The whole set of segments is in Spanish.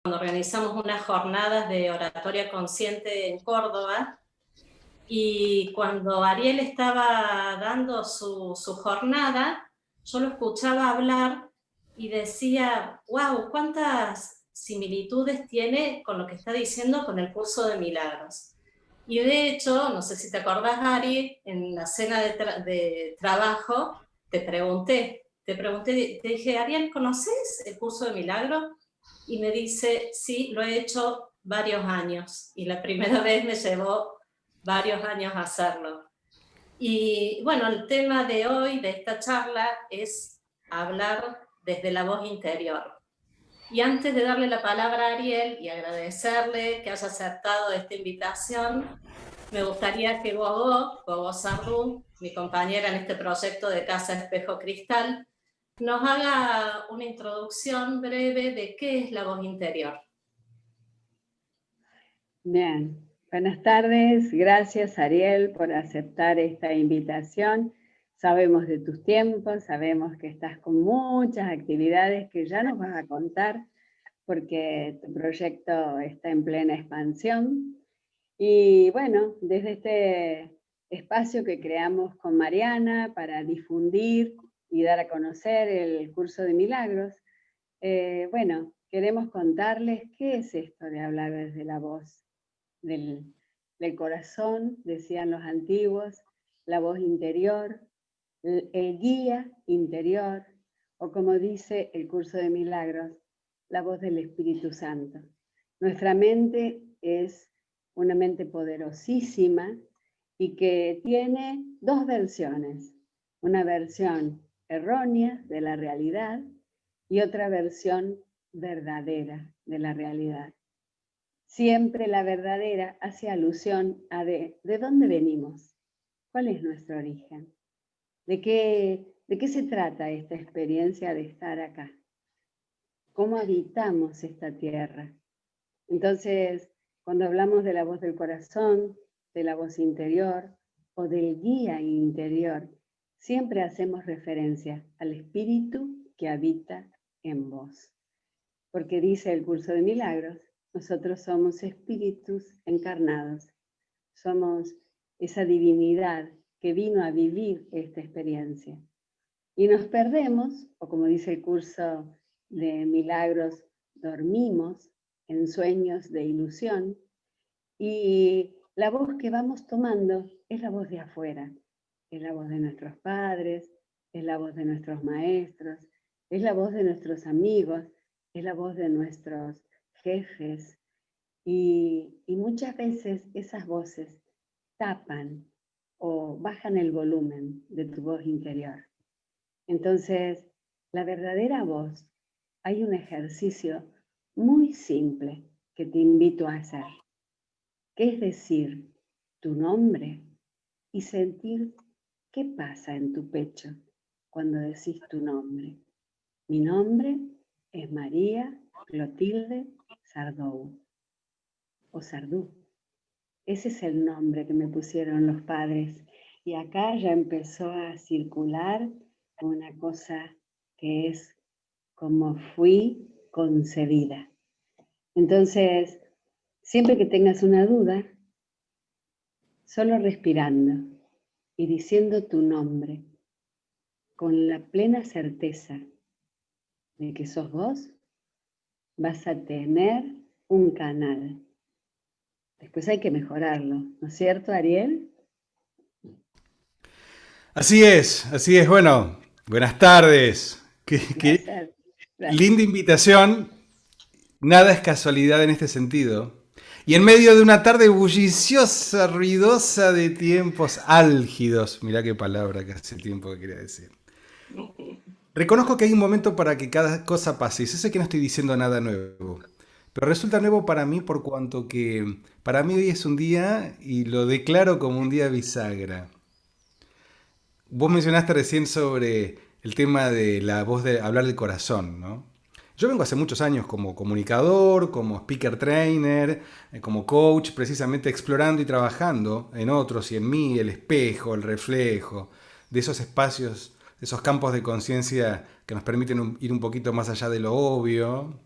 cuando organizamos unas jornadas de oratoria consciente en Córdoba, y cuando Ariel estaba dando su jornada, yo lo escuchaba hablar y decía, wow, cuántas similitudes tiene con lo que está diciendo con el curso de milagros. Y de hecho, no sé si te acordás, Ari, en la cena de trabajo, te dije, Ariel, ¿conoces el curso de milagros? Y me dice, sí, lo he hecho varios años. Y la primera vez me llevó varios años hacerlo. Y bueno, el tema de hoy, de esta charla, es hablar desde la voz interior. Y antes de darle la palabra a Ariel y agradecerle que haya aceptado esta invitación, me gustaría que Gogo Sardú, mi compañera en este proyecto de Casa Espejo Cristal, nos haga una introducción breve de qué es la voz interior. Bien, buenas tardes. Gracias, Ariel, por aceptar esta invitación. Sabemos de tus tiempos, sabemos que estás con muchas actividades que ya nos vas a contar porque tu proyecto está en plena expansión. Y bueno, desde este espacio que creamos con Mariana para difundir y dar a conocer el curso de milagros, bueno, queremos contarles qué es esto de hablar desde la voz del corazón, decían los antiguos, la voz interior, el guía interior, o como dice el curso de milagros, la voz del Espíritu Santo. Nuestra mente es una mente poderosísima y que tiene dos versiones, una versión errónea de la realidad y otra versión verdadera de la realidad. Siempre la verdadera hace alusión a de dónde venimos, cuál es nuestro origen, de qué se trata esta experiencia de estar acá, cómo habitamos esta tierra. Entonces, cuando hablamos de la voz del corazón, de la voz interior o del guía interior, siempre hacemos referencia al espíritu que habita en vos. Porque dice el curso de milagros, nosotros somos espíritus encarnados, somos esa divinidad que vino a vivir esta experiencia. Y nos perdemos, o como dice el curso de milagros, dormimos en sueños de ilusión, y la voz que vamos tomando es la voz de afuera, es la voz de nuestros padres, es la voz de nuestros maestros, es la voz de nuestros amigos, es la voz de nuestros jefes, y muchas veces esas voces tapan o bajan el volumen de tu voz interior. Entonces, la verdadera voz, hay un ejercicio muy simple que te invito a hacer, que es decir tu nombre y sentir qué pasa en tu pecho cuando decís tu nombre. Mi nombre es María Clotilde Sardou, o Sardú. Ese es el nombre que me pusieron los padres. Y acá ya empezó a circular una cosa que es como fui concebida. Entonces, siempre que tengas una duda, solo respirando y diciendo tu nombre, con la plena certeza de que sos vos, vas a tener un canal. Después hay que mejorarlo, ¿no es cierto, Ariel? Así es. Bueno, buenas tardes. Qué Gracias. linda invitación. Nada es casualidad en este sentido. Y en medio de una tarde bulliciosa, ruidosa de tiempos álgidos. Mirá qué palabra que hace tiempo que quería decir. Reconozco que hay un momento para que cada cosa pase. Y sé que no estoy diciendo nada nuevo. Pero resulta nuevo para mí por cuanto que para mí hoy es un día y lo declaro como un día bisagra. Vos mencionaste recién sobre el tema de la voz de hablar del corazón, ¿no? Yo vengo hace muchos años como comunicador, como speaker trainer, como coach, precisamente explorando y trabajando en otros y en mí, el espejo, el reflejo, de esos espacios, de esos campos de conciencia que nos permiten ir un poquito más allá de lo obvio.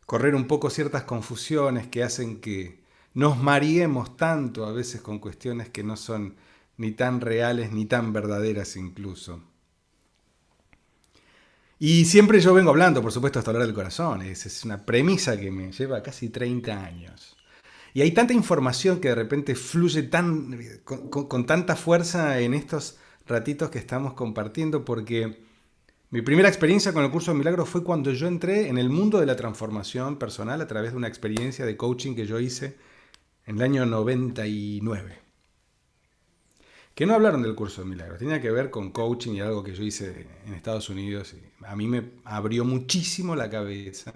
correr un poco ciertas confusiones que hacen que nos mareemos tanto a veces con cuestiones que no son ni tan reales ni tan verdaderas incluso. Y siempre yo vengo hablando, por supuesto, hasta hablar del corazón. Es una premisa que me lleva casi 30 años. Y hay tanta información que de repente fluye con tanta fuerza en estos ratitos que estamos compartiendo, porque mi primera experiencia con el curso de milagros fue cuando yo entré en el mundo de la transformación personal a través de una experiencia de coaching que yo hice en el año 99. Que no hablaron del curso de milagros, tenía que ver con coaching y algo que yo hice en Estados Unidos. Y a mí me abrió muchísimo la cabeza.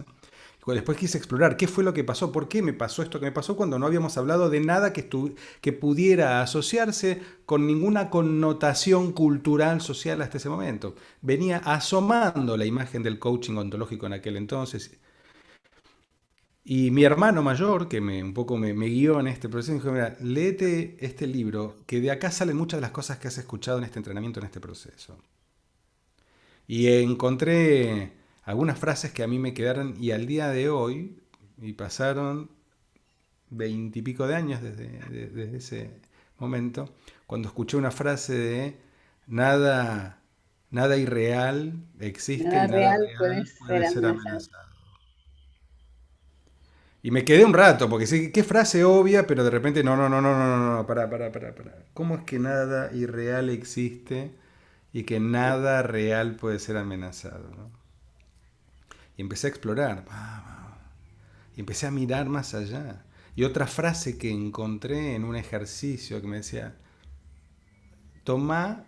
Después quise explorar qué fue lo que pasó, por qué me pasó esto que me pasó cuando no habíamos hablado de nada que pudiera asociarse con ninguna connotación cultural, social hasta ese momento. Venía asomando la imagen del coaching ontológico en aquel entonces. Y mi hermano mayor, que un poco me guió en este proceso, me dijo, mira, léete este libro, que de acá salen muchas de las cosas que has escuchado en este entrenamiento, en este proceso. Y encontré algunas frases que a mí me quedaron, y al día de hoy, y pasaron 20 y pico de años desde ese momento, cuando escuché una frase de nada irreal existe Nada y nada real puede real puede ser ser amenazado. amenazado. Y me quedé un rato, porque sí, qué frase obvia, pero de repente no, pará. ¿Cómo es que nada irreal existe y que nada real puede ser amenazado, ¿no? Y empecé a explorar, y empecé a mirar más allá. Y otra frase que encontré en un ejercicio que me decía, toma,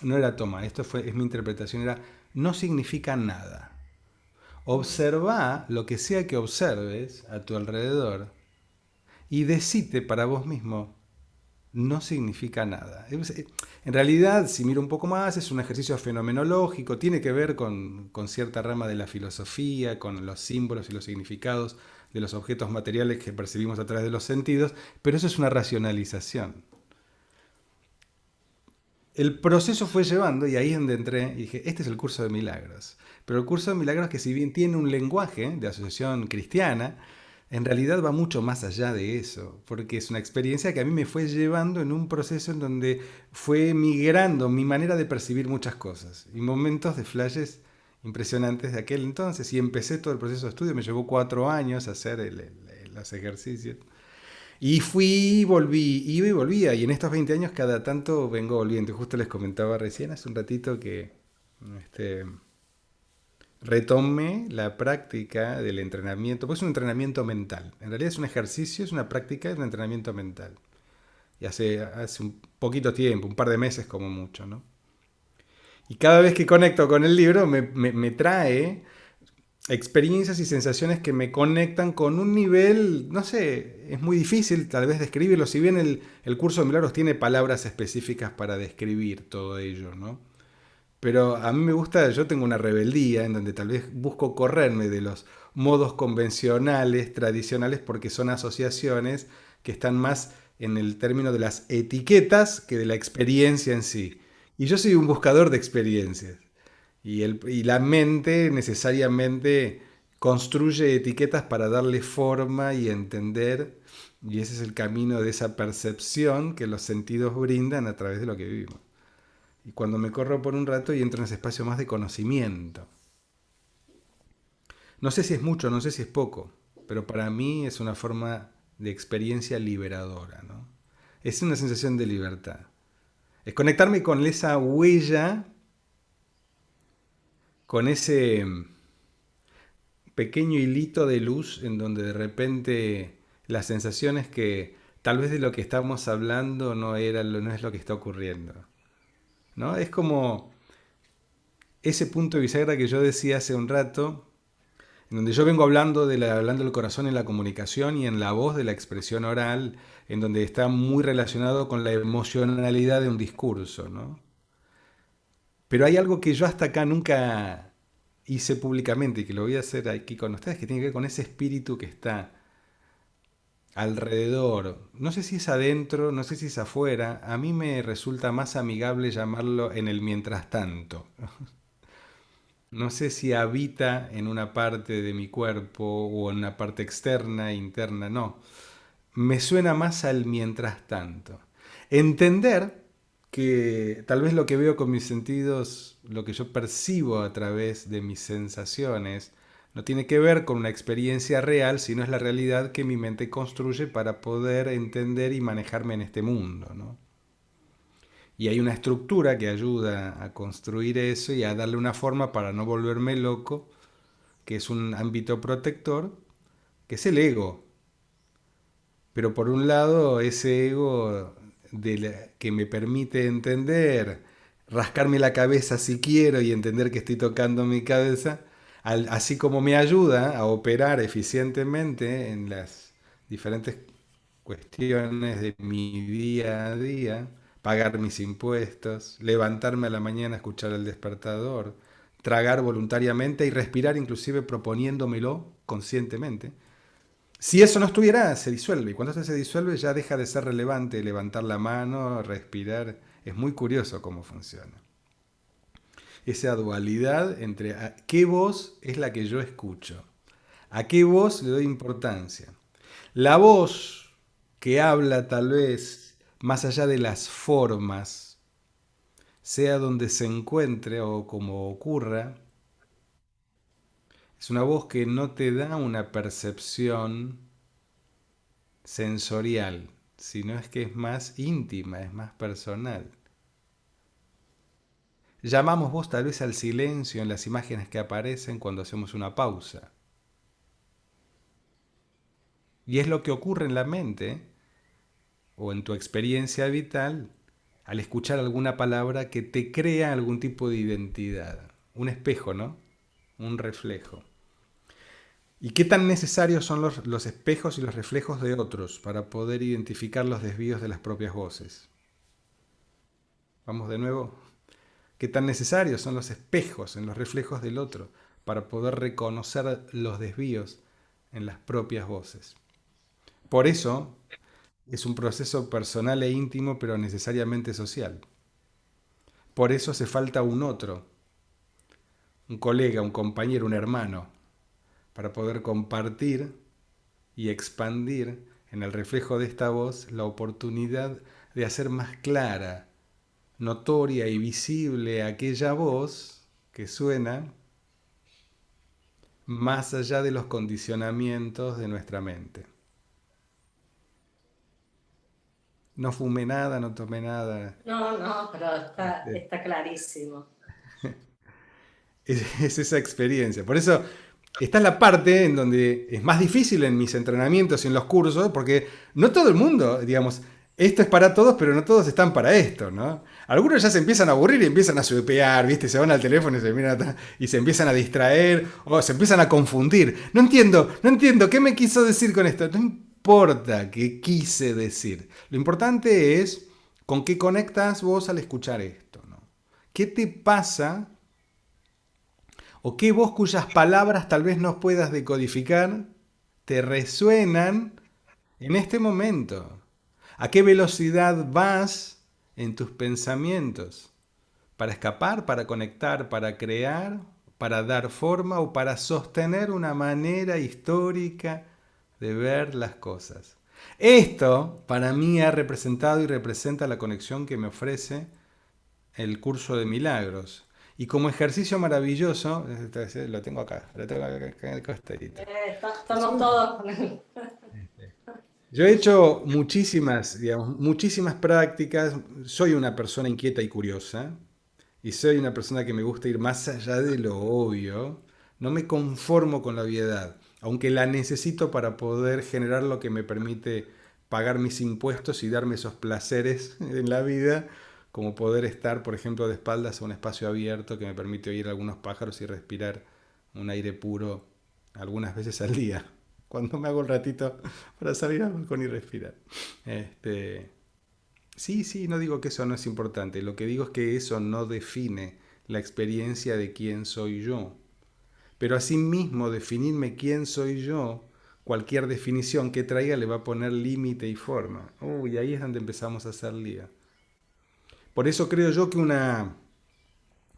no era toma, es mi interpretación, era no significa nada. Observa lo que sea que observes a tu alrededor y decite para vos mismo, no significa nada. En realidad, si miro un poco más, es un ejercicio fenomenológico, tiene que ver con cierta rama de la filosofía, con los símbolos y los significados de los objetos materiales que percibimos a través de los sentidos, pero eso es una racionalización. El proceso fue llevando, y ahí es donde entré y dije, este es el curso de milagros. Pero el curso de milagros, que si bien tiene un lenguaje de asociación cristiana, en realidad va mucho más allá de eso, porque es una experiencia que a mí me fue llevando en un proceso en donde fue migrando mi manera de percibir muchas cosas, y momentos de flashes impresionantes de aquel entonces, y empecé todo el proceso de estudio, me llevó 4 años hacer los ejercicios. Y fui, volví, iba y volvía, y en estos 20 años cada tanto vengo volviendo. Justo les comentaba recién, hace un ratito que retomé la práctica del entrenamiento, porque es un entrenamiento mental. En realidad es un ejercicio, es una práctica, es un entrenamiento mental. Y hace un poquito tiempo, un par de meses como mucho, ¿no? Y cada vez que conecto con el libro me trae experiencias y sensaciones que me conectan con un nivel, no sé, es muy difícil tal vez describirlo, si bien el curso de milagros tiene palabras específicas para describir todo ello, ¿no? Pero a mí me gusta, yo tengo una rebeldía en donde tal vez busco correrme de los modos convencionales, tradicionales, porque son asociaciones que están más en el término de las etiquetas que de la experiencia en sí. Y yo soy un buscador de experiencias. Y la mente necesariamente construye etiquetas para darle forma y entender, y ese es el camino de esa percepción que los sentidos brindan a través de lo que vivimos. Y cuando me corro por un rato y entro en ese espacio más de conocimiento. No sé si es mucho, no sé si es poco, pero para mí es una forma de experiencia liberadora, ¿no? Es una sensación de libertad. Es conectarme con esa huella, con ese pequeño hilito de luz en donde de repente las sensaciones que tal vez de lo que estamos hablando no es lo que está ocurriendo, ¿no? Es como ese punto de bisagra que yo decía hace un rato, en donde yo vengo hablando del corazón en la comunicación y en la voz de la expresión oral, en donde está muy relacionado con la emocionalidad de un discurso, ¿no? Pero hay algo que yo hasta acá nunca hice públicamente y que lo voy a hacer aquí con ustedes, que tiene que ver con ese espíritu que está alrededor. No sé si es adentro, no sé si es afuera. A mí me resulta más amigable llamarlo en el mientras tanto. No sé si habita en una parte de mi cuerpo o en una parte externa, interna, no. Me suena más al mientras tanto. Entender que tal vez lo que veo con mis sentidos, lo que yo percibo a través de mis sensaciones, no tiene que ver con una experiencia real, sino es la realidad que mi mente construye para poder entender y manejarme en este mundo, ¿no? Y hay una estructura que ayuda a construir eso y a darle una forma para no volverme loco, que es un ámbito protector, que es el ego. Pero por un lado, ese ego que me permite entender, rascarme la cabeza si quiero y entender que estoy tocando mi cabeza, así como me ayuda a operar eficientemente en las diferentes cuestiones de mi día a día, pagar mis impuestos, levantarme a la mañana a escuchar el despertador, tragar voluntariamente y respirar inclusive proponiéndomelo conscientemente. Si eso no estuviera, se disuelve. Y cuando esto se disuelve ya deja de ser relevante levantar la mano, respirar. Es muy curioso cómo funciona. Esa dualidad entre qué voz es la que yo escucho, a qué voz le doy importancia. La voz que habla tal vez más allá de las formas, sea donde se encuentre o como ocurra, es una voz que no te da una percepción sensorial, sino es que es más íntima, es más personal. Llamamos voz tal vez al silencio en las imágenes que aparecen cuando hacemos una pausa. Y es lo que ocurre en la mente o en tu experiencia vital al escuchar alguna palabra que te crea algún tipo de identidad. Un espejo, ¿no? Un reflejo. ¿Y qué tan necesarios son los espejos y los reflejos de otros para poder identificar los desvíos de las propias voces? Vamos de nuevo. ¿Qué tan necesarios son los espejos en los reflejos del otro para poder reconocer los desvíos en las propias voces? Por eso es un proceso personal e íntimo, pero necesariamente social. Por eso hace falta un otro, un colega, un compañero, un hermano, para poder compartir y expandir en el reflejo de esta voz la oportunidad de hacer más clara, notoria y visible aquella voz que suena más allá de los condicionamientos de nuestra mente. No fumé nada, no tomé nada. No, pero está clarísimo. Es esa experiencia. Por eso, esta es la parte en donde es más difícil en mis entrenamientos y en los cursos, porque no todo el mundo, digamos, esto es para todos, pero no todos están para esto, ¿no? Algunos ya se empiezan a aburrir y empiezan a suepear, ¿viste? Se van al teléfono y se miran atrás y se empiezan a distraer o se empiezan a confundir. No entiendo, ¿qué me quiso decir con esto? No importa qué quise decir. Lo importante es con qué conectas vos al escuchar esto, ¿no? ¿Qué te pasa? ¿O qué voz cuyas palabras tal vez no puedas decodificar te resuenan en este momento? ¿A qué velocidad vas en tus pensamientos? ¿Para escapar, para conectar, para crear, para dar forma o para sostener una manera histórica de ver las cosas? Esto para mí ha representado y representa la conexión que me ofrece el curso de milagros. Y como ejercicio maravilloso, lo tengo acá en el costadito. Estamos todos con él. Yo he hecho muchísimas prácticas. Soy una persona inquieta y curiosa. Y soy una persona que me gusta ir más allá de lo obvio. No me conformo con la obviedad, aunque la necesito para poder generar lo que me permite pagar mis impuestos y darme esos placeres en la vida, como poder estar, por ejemplo, de espaldas a un espacio abierto que me permite oír algunos pájaros y respirar un aire puro algunas veces al día, cuando me hago un ratito para salir al balcón y respirar. Sí, no digo que eso no es importante, lo que digo es que eso no define la experiencia de quién soy yo. Pero asimismo, definirme quién soy yo, cualquier definición que traiga le va a poner límite y forma. Y ahí es donde empezamos a hacer lío. Por eso creo yo que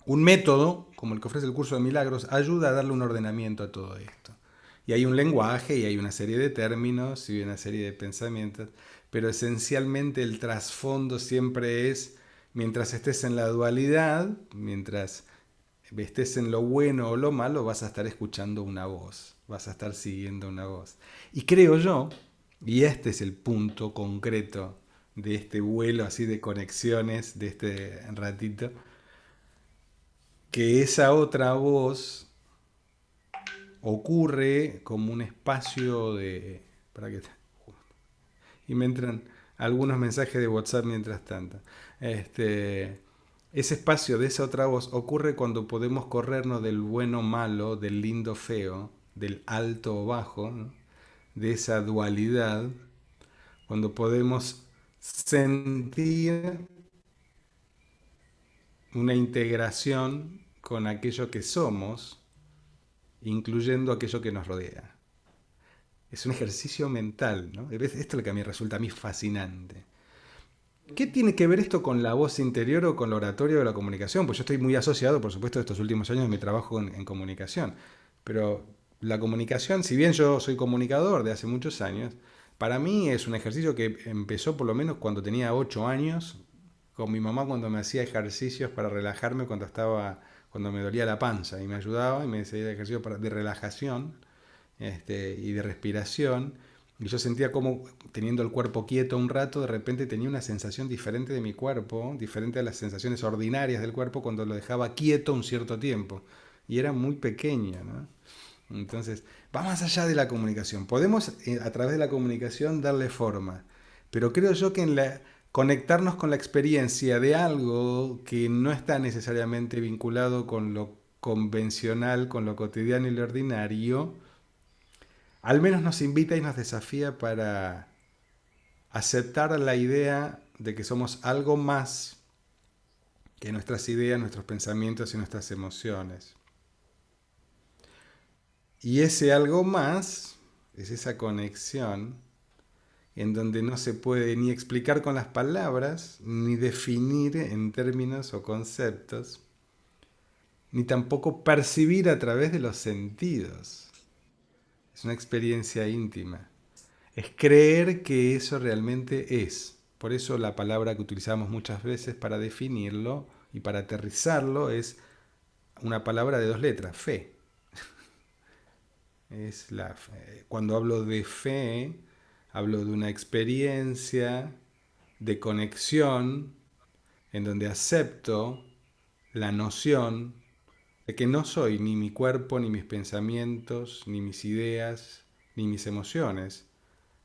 Un método, como el que ofrece el curso de milagros, ayuda a darle un ordenamiento a todo esto. Y hay un lenguaje y hay una serie de términos y una serie de pensamientos, pero esencialmente el trasfondo siempre es, mientras estés en la dualidad, mientras estés en lo bueno o lo malo, vas a estar escuchando una voz, vas a estar siguiendo una voz. Y creo yo, y este es el punto concreto de este vuelo así de conexiones, de este ratito, que esa otra voz ocurre como un espacio de... ¿Para qué? Y me entran algunos mensajes de WhatsApp mientras tanto. Ese espacio de esa otra voz ocurre cuando podemos corrernos del bueno malo, del lindo feo, del alto o bajo, ¿no? De esa dualidad, cuando podemos sentir una integración con aquello que somos, incluyendo aquello que nos rodea. Es un ejercicio mental, ¿no? Esto es lo que a mí resulta fascinante. ¿Qué tiene que ver esto con la voz interior o con el oratorio de la comunicación? Pues yo estoy muy asociado, por supuesto, estos últimos años de mi trabajo en comunicación. Pero la comunicación, si bien yo soy comunicador de hace muchos años, para mí es un ejercicio que empezó por lo menos cuando tenía 8 años, con mi mamá cuando me hacía ejercicios para relajarme cuando me dolía la panza y me ayudaba y me hacía ejercicios de relajación y de respiración. Y yo sentía como teniendo el cuerpo quieto un rato, de repente tenía una sensación diferente de mi cuerpo, diferente a las sensaciones ordinarias del cuerpo cuando lo dejaba quieto un cierto tiempo. Y era muy pequeña, ¿no? Entonces, va más allá de la comunicación. Podemos a través de la comunicación darle forma, pero creo yo que conectarnos con la experiencia de algo que no está necesariamente vinculado con lo convencional, con lo cotidiano y lo ordinario, al menos nos invita y nos desafía para aceptar la idea de que somos algo más que nuestras ideas, nuestros pensamientos y nuestras emociones. Y ese algo más es esa conexión en donde no se puede ni explicar con las palabras, ni definir en términos o conceptos, ni tampoco percibir a través de los sentidos. Es una experiencia íntima. Es creer que eso realmente es. Por eso la palabra que utilizamos muchas veces para definirlo y para aterrizarlo es una palabra de 2 letras, fe. Cuando hablo de fe, hablo de una experiencia de conexión en donde acepto la noción de que no soy ni mi cuerpo, ni mis pensamientos, ni mis ideas, ni mis emociones,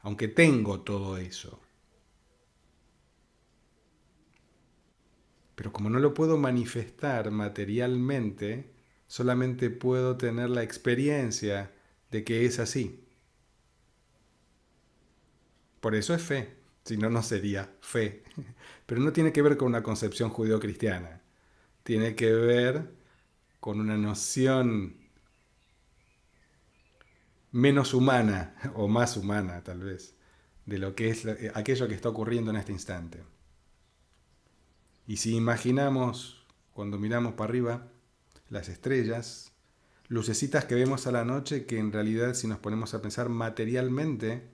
aunque tengo todo eso. Pero como no lo puedo manifestar materialmente, solamente puedo tener la experiencia de que es así. Por eso es fe, si no, no sería fe. Pero no tiene que ver con una concepción judeocristiana, tiene que ver con una noción menos humana, o más humana tal vez, de lo que es aquello que está ocurriendo en este instante. Y si imaginamos, cuando miramos para arriba, las estrellas, lucecitas que vemos a la noche, que en realidad si nos ponemos a pensar materialmente,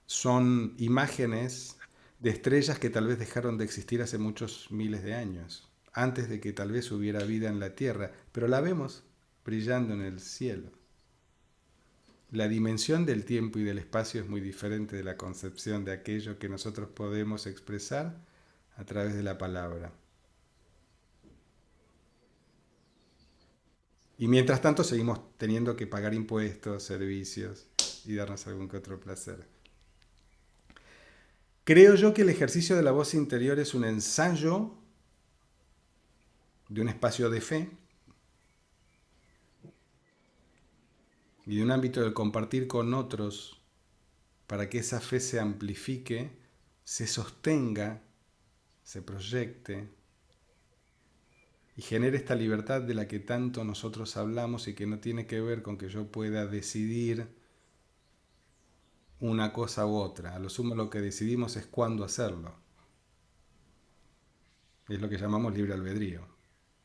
son imágenes de estrellas que tal vez dejaron de existir hace muchos miles de años, antes de que tal vez hubiera vida en la Tierra, pero la vemos brillando en el cielo. La dimensión del tiempo y del espacio es muy diferente de la concepción de aquello que nosotros podemos expresar a través de la palabra. Y mientras tanto seguimos teniendo que pagar impuestos, servicios y darnos algún que otro placer. Creo yo que el ejercicio de la voz interior es un ensayo de un espacio de fe y de un ámbito de compartir con otros para que esa fe se amplifique, se sostenga, se proyecte y genere esta libertad de la que tanto nosotros hablamos y que no tiene que ver con que yo pueda decidir una cosa u otra. A lo sumo lo que decidimos es cuándo hacerlo. Es lo que llamamos libre albedrío.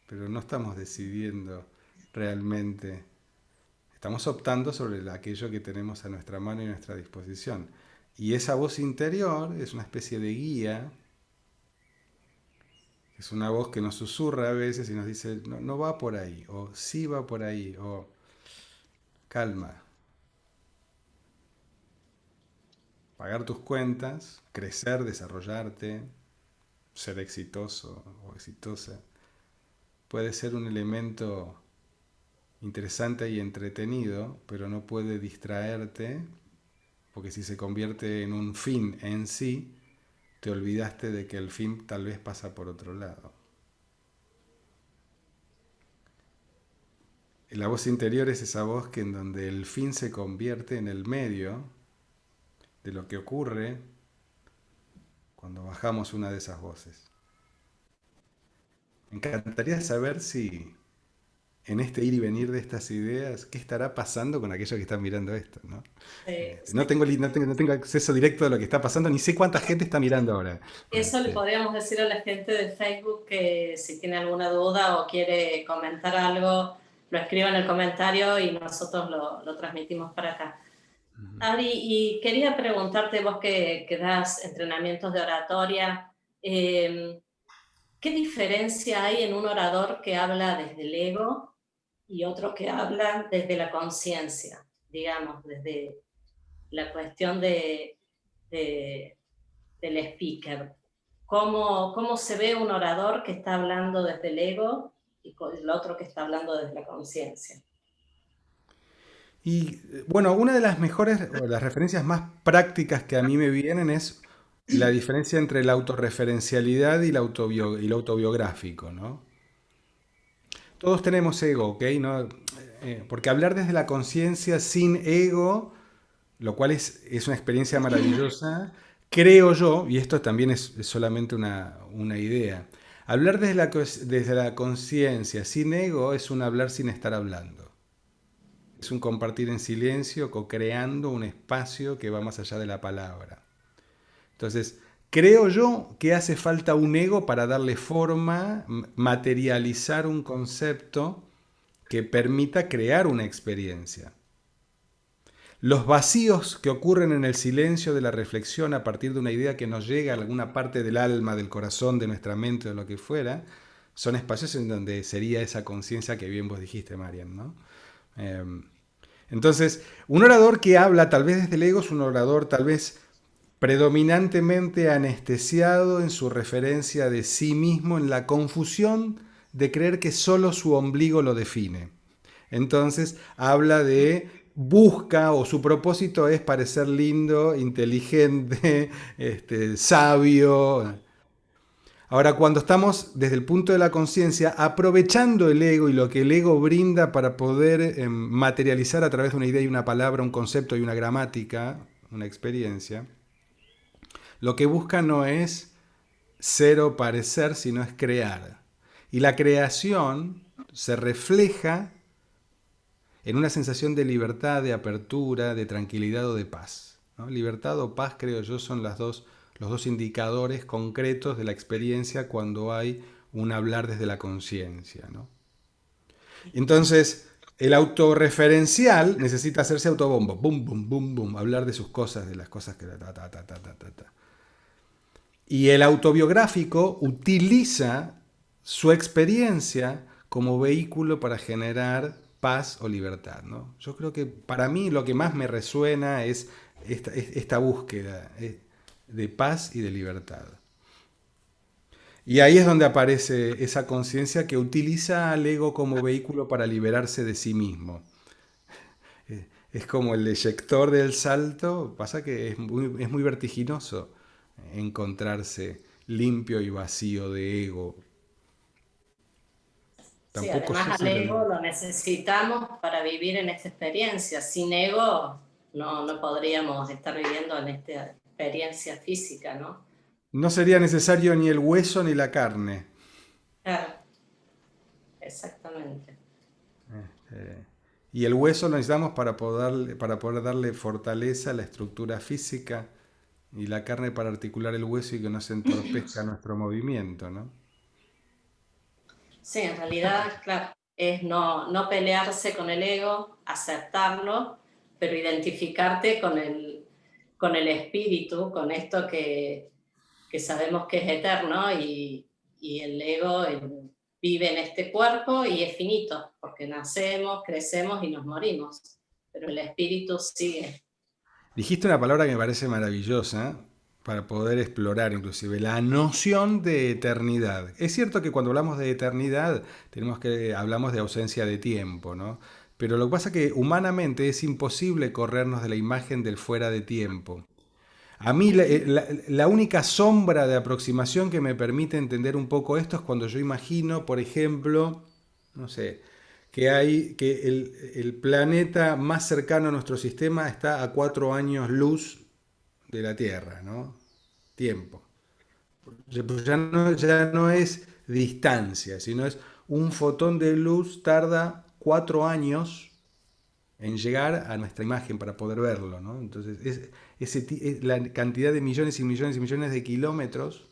pero no estamos decidiendo realmente. Estamos optando sobre aquello que tenemos a nuestra mano y a nuestra disposición. Y esa voz interior es una especie de guía, es una voz que nos susurra a veces y nos dice, no, no va por ahí, o sí va por ahí, o calma, pagar tus cuentas, crecer, desarrollarte, ser exitoso o exitosa, puede ser un elemento interesante y entretenido, pero no puede distraerte, porque si se convierte en un fin en sí, te olvidaste de que el fin tal vez pasa por otro lado. La voz interior es esa voz que en donde el fin se convierte en el medio de lo que ocurre cuando bajamos una de esas voces. Me encantaría saber si en este ir y venir de estas ideas, ¿qué estará pasando con aquellos que están mirando esto? ¿No? No tengo, no tengo acceso directo a lo que está pasando, ni sé cuánta gente está mirando ahora. Eso le podríamos decir a la gente de Facebook, que si tiene alguna duda o quiere comentar algo, lo escriba en el comentario y nosotros lo transmitimos para acá. Ari, y quería preguntarte, vos que das entrenamientos de oratoria, ¿qué diferencia hay en un orador que habla desde el ego y otro que habla desde la conciencia? Digamos, desde la cuestión del speaker. ¿Cómo se ve un orador que está hablando desde el ego y el otro que está hablando desde la conciencia? Y bueno, una de las mejores, o las referencias más prácticas que a mí me vienen es la diferencia entre la autorreferencialidad y, y lo autobiográfico, ¿no? Todos tenemos ego, ¿ok? ¿No? Porque hablar desde la conciencia sin ego, lo cual es una experiencia maravillosa, creo yo, y esto también es solamente una idea, hablar desde la conciencia sin ego es un hablar sin estar hablando. Es un compartir en silencio, co-creando un espacio que va más allá de la palabra. Entonces, creo yo que hace falta un ego para darle forma, materializar un concepto que permita crear una experiencia. Los vacíos que ocurren en el silencio de la reflexión a partir de una idea que nos llega a alguna parte del alma, del corazón, de nuestra mente o lo que fuera, son espacios en donde sería esa conciencia que bien vos dijiste, Marian, ¿no? Entonces, un orador que habla tal vez desde el ego es un orador tal vez predominantemente anestesiado en su referencia de sí mismo, en la confusión de creer que solo su ombligo lo define. Entonces, habla de busca o su propósito es parecer lindo, inteligente, sabio. Ahora, cuando estamos desde el punto de la conciencia, aprovechando el ego y lo que el ego brinda para poder materializar a través de una idea y una palabra, un concepto y una gramática, una experiencia, lo que busca no es ser o parecer, sino es crear. Y la creación se refleja en una sensación de libertad, de apertura, de tranquilidad o de paz, ¿no? Libertad o paz, creo yo, son los dos indicadores concretos de la experiencia cuando hay un hablar desde la conciencia, ¿no? Entonces, el autorreferencial necesita hacerse autobombo, bum, bum, bum, bum, hablar de sus cosas, de las cosas que... Ta, ta, ta, ta, ta, ta. Y el autobiográfico utiliza su experiencia como vehículo para generar paz o libertad, ¿no? Yo creo que para mí lo que más me resuena es esta búsqueda de paz y de libertad. Y ahí es donde aparece esa conciencia que utiliza al ego como vehículo para liberarse de sí mismo. Es como el eyector del salto, pasa que es muy vertiginoso encontrarse limpio y vacío de ego. Sí, Tampoco además sé al si ego lo necesitamos para vivir en esta experiencia. Sin ego no podríamos estar viviendo en esta experiencia física, ¿no? no sería necesario ni el hueso ni la carne. Claro, exactamente. Y el hueso lo necesitamos para poder darle fortaleza a la estructura física y la carne para articular el hueso y que no se entorpezca nuestro movimiento, ¿no? Sí, en realidad, claro, es no pelearse con el ego, aceptarlo, pero identificarte con el espíritu, con esto que sabemos que es eterno y el ego vive en este cuerpo y es finito, porque nacemos, crecemos y nos morimos, pero el espíritu sigue. Dijiste una palabra que me parece maravillosa para poder explorar inclusive la noción de eternidad. Es cierto que cuando hablamos de eternidad hablamos de ausencia de tiempo, ¿no? Pero lo que pasa es que humanamente es imposible corrernos de la imagen del fuera de tiempo. A mí la única sombra de aproximación que me permite entender un poco esto es cuando yo imagino, por ejemplo, no sé, que el planeta más cercano a nuestro sistema está a 4 años luz de la Tierra, ¿no? Tiempo. Pues ya no es distancia, sino es un fotón de luz tarda 4 años en llegar a nuestra imagen para poder verlo, ¿no? Entonces, es la cantidad de millones y millones y millones de kilómetros,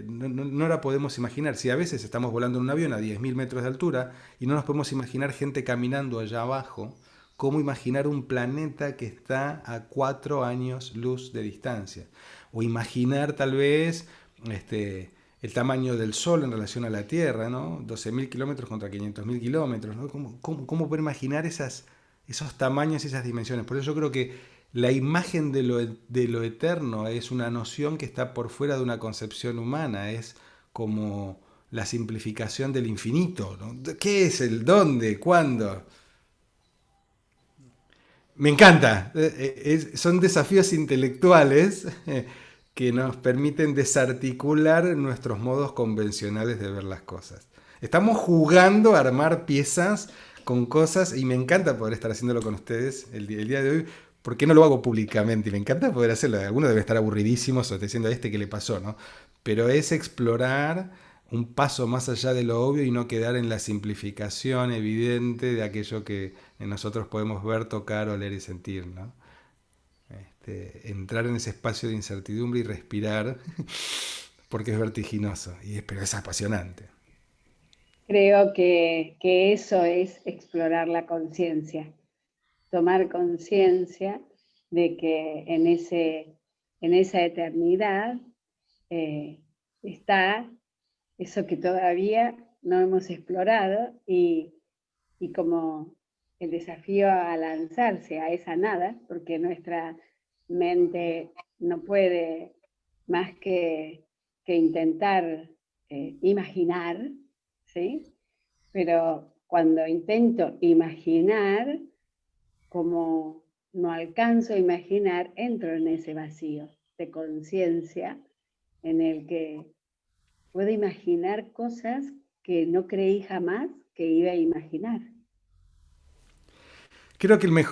no la podemos imaginar. Si a veces estamos volando en un avión a 10.000 metros de altura y no nos podemos imaginar gente caminando allá abajo, ¿cómo imaginar un planeta que está a 4 años luz de distancia? O imaginar tal vez el tamaño del Sol en relación a la Tierra, ¿no? 12.000 kilómetros contra 500.000 kilómetros, ¿no? ¿Cómo poder imaginar esos tamaños y esas dimensiones? Por eso yo creo que la imagen de lo eterno es una noción que está por fuera de una concepción humana, es como la simplificación del infinito, ¿no? ¿Qué es el dónde? ¿Cuándo? Me encanta. Son desafíos intelectuales que nos permiten desarticular nuestros modos convencionales de ver las cosas. Estamos jugando a armar piezas con cosas y me encanta poder estar haciéndolo con ustedes el día de hoy. ¿Por qué no lo hago públicamente? Y me encanta poder hacerlo. Algunos deben estar aburridísimos o diciendo a este qué le pasó, ¿no? Pero es explorar un paso más allá de lo obvio y no quedar en la simplificación evidente de aquello que nosotros podemos ver, tocar, oler y sentir, ¿no? Entrar en ese espacio de incertidumbre y respirar porque es vertiginoso, pero es apasionante. Creo que eso es explorar la conciencia, tomar conciencia de que en esa eternidad está eso que todavía no hemos explorado y como el desafío a lanzarse a esa nada, porque nuestra mente no puede más que intentar imaginar, ¿sí? Pero cuando intento imaginar, como no alcanzo a imaginar, entro en ese vacío de conciencia en el que puedo imaginar cosas que no creí jamás que iba a imaginar. Creo que me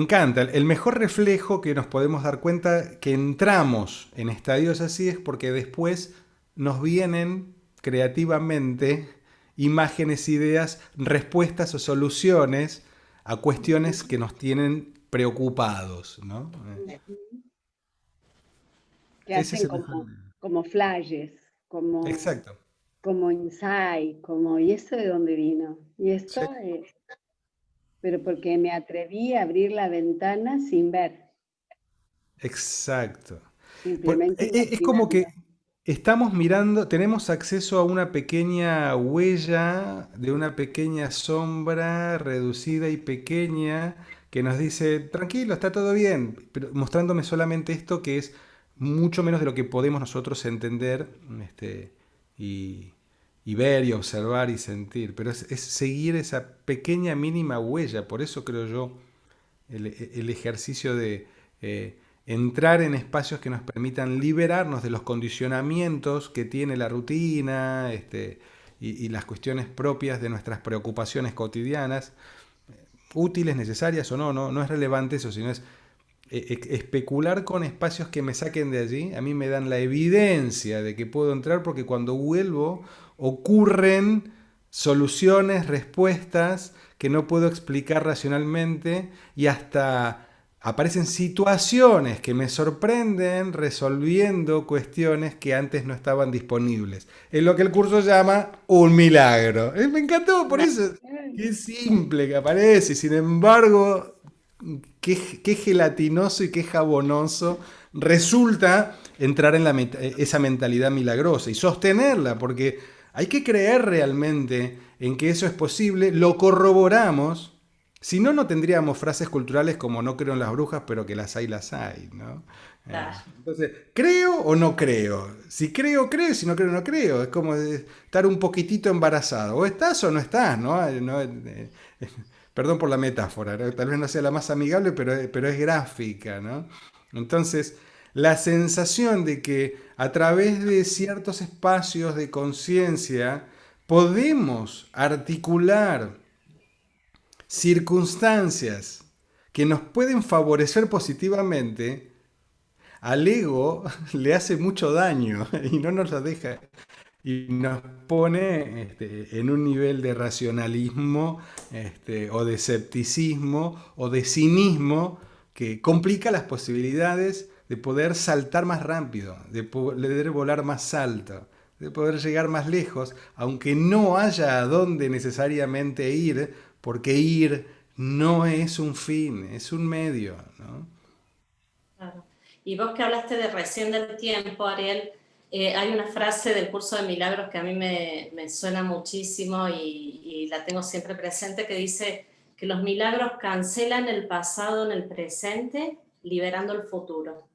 encanta, el mejor reflejo que nos podemos dar cuenta que entramos en estadios así es porque después nos vienen creativamente imágenes, ideas, respuestas o soluciones a cuestiones que nos tienen preocupados, ¿no? Que Ese es hacen el mejor. como flashes, Exacto. como insight, ¿y esto de dónde vino? Y esto, Sí. pero porque me atreví a abrir la ventana sin ver, Exacto. simplemente Es como que imaginando. estamos mirando, tenemos acceso a una pequeña huella de una pequeña sombra reducida y pequeña que nos dice, tranquilo, está todo bien, pero mostrándome solamente esto que es mucho menos de lo que podemos nosotros entender y, y ver y observar y sentir. Pero es seguir esa pequeña mínima huella. Por eso creo yo el ejercicio de entrar en espacios que nos permitan liberarnos de los condicionamientos que tiene la rutina y las cuestiones propias de nuestras preocupaciones cotidianas, útiles, necesarias o no, no es relevante eso, sino es especular con espacios que me saquen de allí. A mí me dan la evidencia de que puedo entrar porque cuando vuelvo ocurren soluciones, respuestas que no puedo explicar racionalmente y hasta aparecen situaciones que me sorprenden resolviendo cuestiones que antes no estaban disponibles. Es lo que el curso llama un milagro. Me encantó, por eso. Qué simple que aparece, y sin embargo, qué gelatinoso y qué jabonoso resulta entrar en esa mentalidad milagrosa y sostenerla, porque hay que creer realmente en que eso es posible, lo corroboramos. Si no, no tendríamos frases culturales como no creo en las brujas, pero que las hay, ¿no? Claro. Entonces, ¿creo o no creo? Si creo, creo, y si no creo, no creo. Es como estar un poquitito embarazado. O estás o no estás, ¿no? Perdón por la metáfora, ¿no? Tal vez no sea la más amigable, pero es gráfica, ¿no? Entonces, la sensación de que a través de ciertos espacios de conciencia podemos articular circunstancias que nos pueden favorecer positivamente, al ego le hace mucho daño y no nos lo deja. Y nos pone en un nivel de racionalismo o de escepticismo o de cinismo que complica las posibilidades de poder saltar más rápido, de poder volar más alto, de poder llegar más lejos, aunque no haya a dónde necesariamente ir, porque ir no es un fin, es un medio, ¿no? Claro. Y vos que hablaste de recién del tiempo, Ariel, hay una frase del curso de milagros que a mí me suena muchísimo y la tengo siempre presente, que dice que los milagros cancelan el pasado en el presente, liberando el futuro.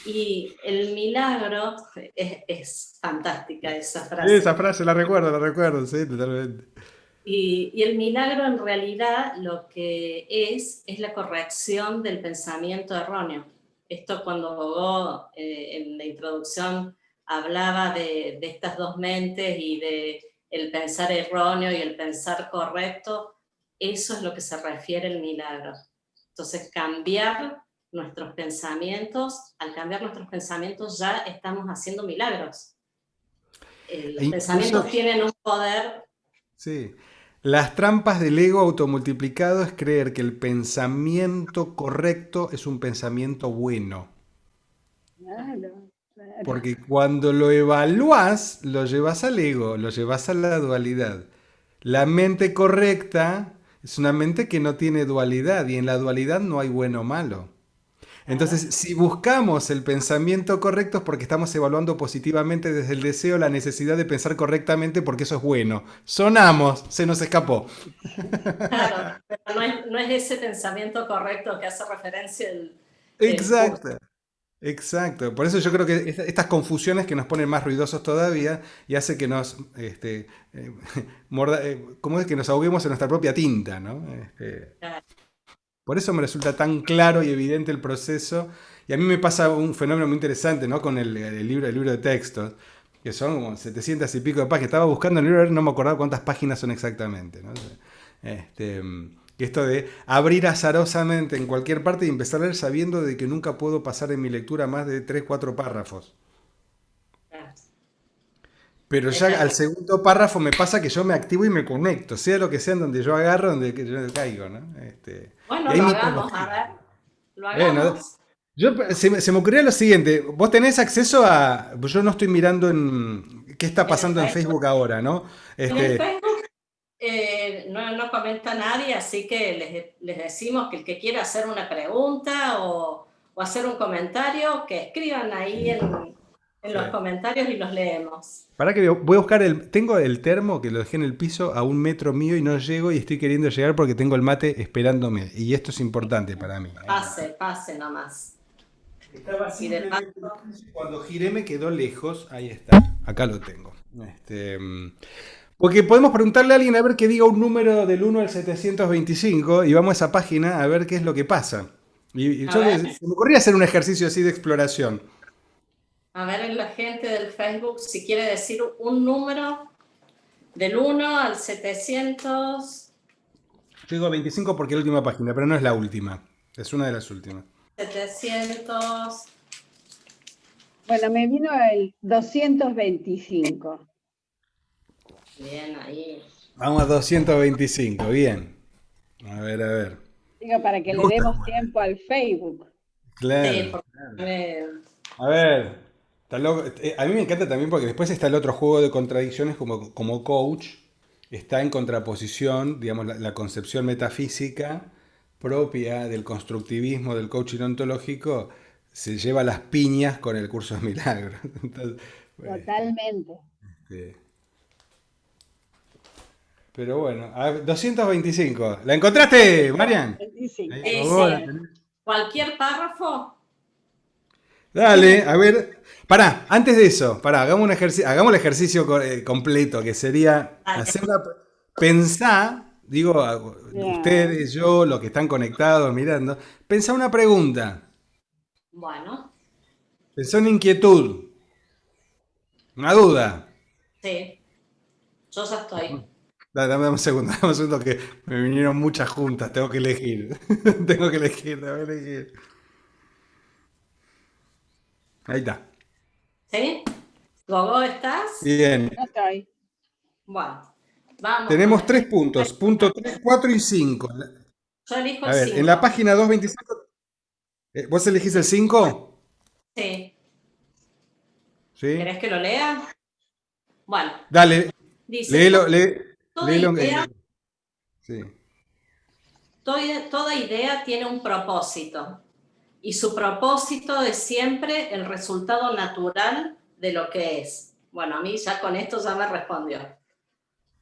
Y el milagro es fantástica esa frase. Esa frase la recuerdo, sí, totalmente. Y el milagro en realidad lo que es la corrección del pensamiento erróneo. Esto cuando Gogó en la introducción hablaba de estas dos mentes y de el pensar erróneo y el pensar correcto, eso es lo que se refiere el milagro. Entonces cambiar nuestros pensamientos, al cambiar nuestros pensamientos ya estamos haciendo milagros. E Los incluso, pensamientos tienen un poder. sí. Las trampas del ego automultiplicado es creer que el pensamiento correcto es un pensamiento bueno. Claro, claro. Porque cuando lo evalúas, lo llevas al ego, lo llevas a la dualidad. La mente correcta es una mente que no tiene dualidad y en la dualidad no hay bueno o malo. Entonces, si buscamos el pensamiento correcto es porque estamos evaluando positivamente desde el deseo la necesidad de pensar correctamente porque eso es bueno. Sonamos, se nos escapó. Claro, pero no es ese pensamiento correcto que hace referencia el curso. Exacto, exacto. Por eso yo creo que estas confusiones que nos ponen más ruidosos todavía y hace que nos, eh, ¿cómo es? Que nos ahoguemos en nuestra propia tinta, ¿no? Claro. Por eso me resulta tan claro y evidente el proceso. Y a mí me pasa un fenómeno muy interesante, ¿no? Con el libro de textos, que son como 700 y pico de páginas. Estaba buscando el libro, no me acordaba cuántas páginas son exactamente, ¿no? Que esto de abrir azarosamente en cualquier parte y empezar a leer sabiendo de que nunca puedo pasar en mi lectura más de 3 4 párrafos. Claro. Pero Es ya al verdad. segundo párrafo me pasa que yo me activo y me conecto, sea lo que sea, en donde yo agarro, donde que yo caigo, ¿no? Y Bueno, hay lo hagamos, a mitología. ver, lo Bueno, hagamos. se me ocurrió lo siguiente, vos tenés acceso a, yo no estoy mirando en qué está En el pasando en Facebook, Facebook ahora, ¿no? en el Este, Facebook no comenta nadie, así que les decimos que el que quiera hacer una pregunta o hacer un comentario, que escriban ahí en sí. los comentarios y los leemos. Para que voy a buscar tengo el termo que lo dejé en el piso a 1 metro mío y no llego y estoy queriendo llegar porque tengo el mate esperándome. Y esto es importante para mí. Pase, pase nomás. Estaba Y de paso, simplemente en el piso y cuando giré me quedó lejos. Ahí está. Acá lo tengo. Porque podemos preguntarle a alguien a ver que diga un número del 1 al 725 y vamos a esa página a ver qué es lo que pasa. Y a yo ver, se me ocurría hacer un ejercicio así de exploración. a ver en la gente del Facebook si quiere decir un número del 1 al 700, Yo digo 25 porque es la última página, pero no es la última. Es una de las últimas. 700. Bueno, me vino el 225. Bien, ahí. Vamos a 225, bien. A ver, a ver. Digo, para que Me le gusta demos cómo- tiempo al Facebook. Sí, Claro. porque A ver, está loco. A mí me encanta también porque después está el otro juego de contradicciones como coach. Está en contraposición, digamos, la concepción metafísica propia del constructivismo del coaching ontológico se lleva las piñas con el curso de milagros. Entonces, Totalmente. este, pero bueno, a ver, 225. ¿La encontraste, Marian? 25. Ahí, sí, vos la sí. tenés. Cualquier párrafo, Dale, a ver. Pará, antes de eso, pará, hagamos el ejercicio completo, que sería dale. hacer una. Pensá, digo, Bien. ustedes, yo, los que están conectados, mirando, pensá una pregunta, Bueno, pensá una inquietud, una duda. sí, yo ya estoy. Dame dame un segundo que me vinieron muchas juntas, tengo que elegir. Tengo que elegir, tengo que elegir. Ahí está. ¿Sí? ¿Gogo estás? Bien. No estoy. Bueno, vamos con Tenemos la tres primera puntos, punto 3, pregunta. 4 y 5. Yo elijo A el ver, en la 5. página 225, ¿vos elegís el 5? Sí. ¿Sí? ¿Querés que lo lea? Bueno, Dale, dice, léelo, toda léelo. idea, Sí. toda idea tiene un propósito y su propósito es siempre el resultado natural de lo que es. Bueno, a mí ya con esto ya me respondió.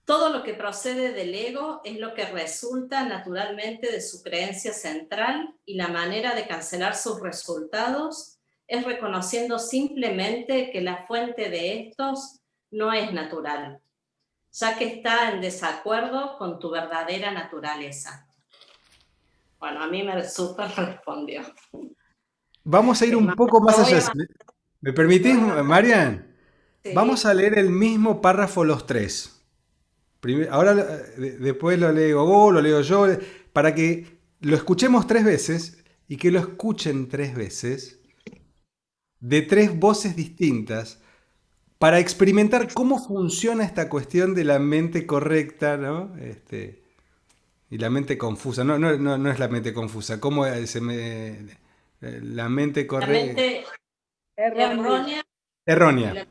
Todo lo que procede del ego es lo que resulta naturalmente de su creencia central y la manera de cancelar sus resultados es reconociendo simplemente que la fuente de estos no es natural, ya que está en desacuerdo con tu verdadera naturaleza. Bueno, a mí me súper respondió. Vamos a ir Es un más, poco más no voy allá. a mandar, ¿Me permitís, voy a mandar, Marian? Vamos sí, a leer el mismo párrafo los tres. Ahora, después lo leo vos, lo leo yo, para que lo escuchemos tres veces y que lo escuchen tres veces de tres voces distintas para experimentar cómo funciona esta cuestión de la mente correcta, ¿no? Y la mente confusa. No es la mente confusa. ¿Cómo la mente la correcta? mente Errónea. errónea y Errónea. la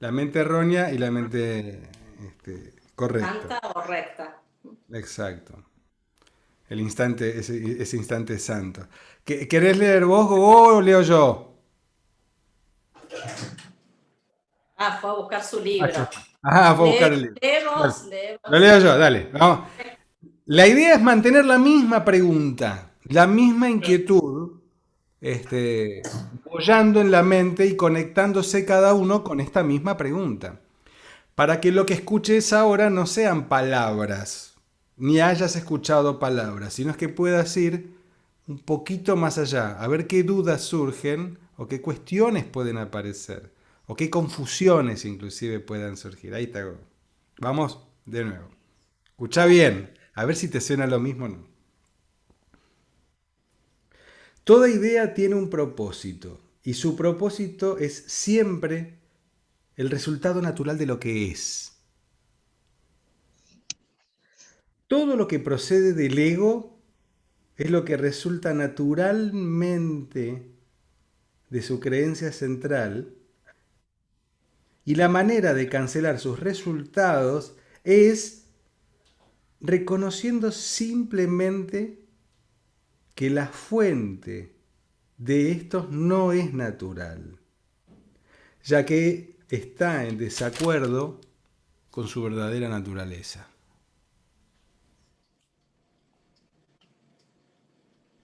La mente errónea y la mente correcta. santa o recta. Exacto. El instante, ese instante santo. ¿Querés leer vos o leo yo? Ah, fue a buscar su Ah, libro. fue a buscar el libro. Dale. Lee Lo vos. leo yo, dale. Vamos. La idea es mantener la misma pregunta, la misma inquietud, boyando en la mente y conectándose cada uno con esta misma pregunta. Para que lo que escuches ahora no sean palabras, ni hayas escuchado palabras, sino es que puedas ir un poquito más allá, a ver qué dudas surgen o qué cuestiones pueden aparecer, o qué confusiones inclusive puedan surgir. Ahí está. Vamos de nuevo. Escucha bien, a ver si te suena lo mismo o no. Toda idea tiene un propósito, y su propósito es siempre el resultado natural de lo que es. Todo lo que procede del ego es lo que resulta naturalmente de su creencia central, y la manera de cancelar sus resultados es reconociendo simplemente que la fuente de estos no es natural, ya que está en desacuerdo con su verdadera naturaleza.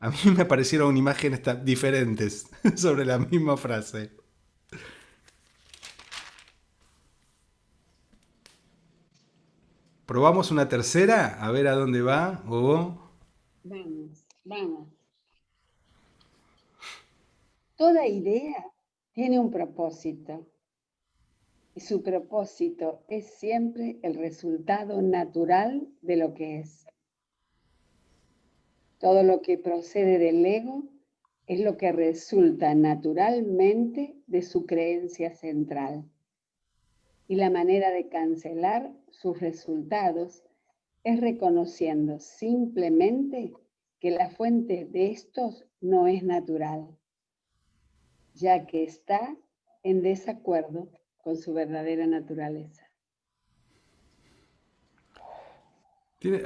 A mí me aparecieron imágenes diferentes sobre la misma frase. ¿Probamos una tercera? A ver a dónde va. Vamos, vamos. Toda idea tiene un propósito y su propósito es siempre el resultado natural de lo que es. Todo lo que procede del ego es lo que resulta naturalmente de su creencia central. Y la manera de cancelar sus resultados es reconociendo simplemente que la fuente de estos no es natural, ya que está en desacuerdo con su verdadera naturaleza.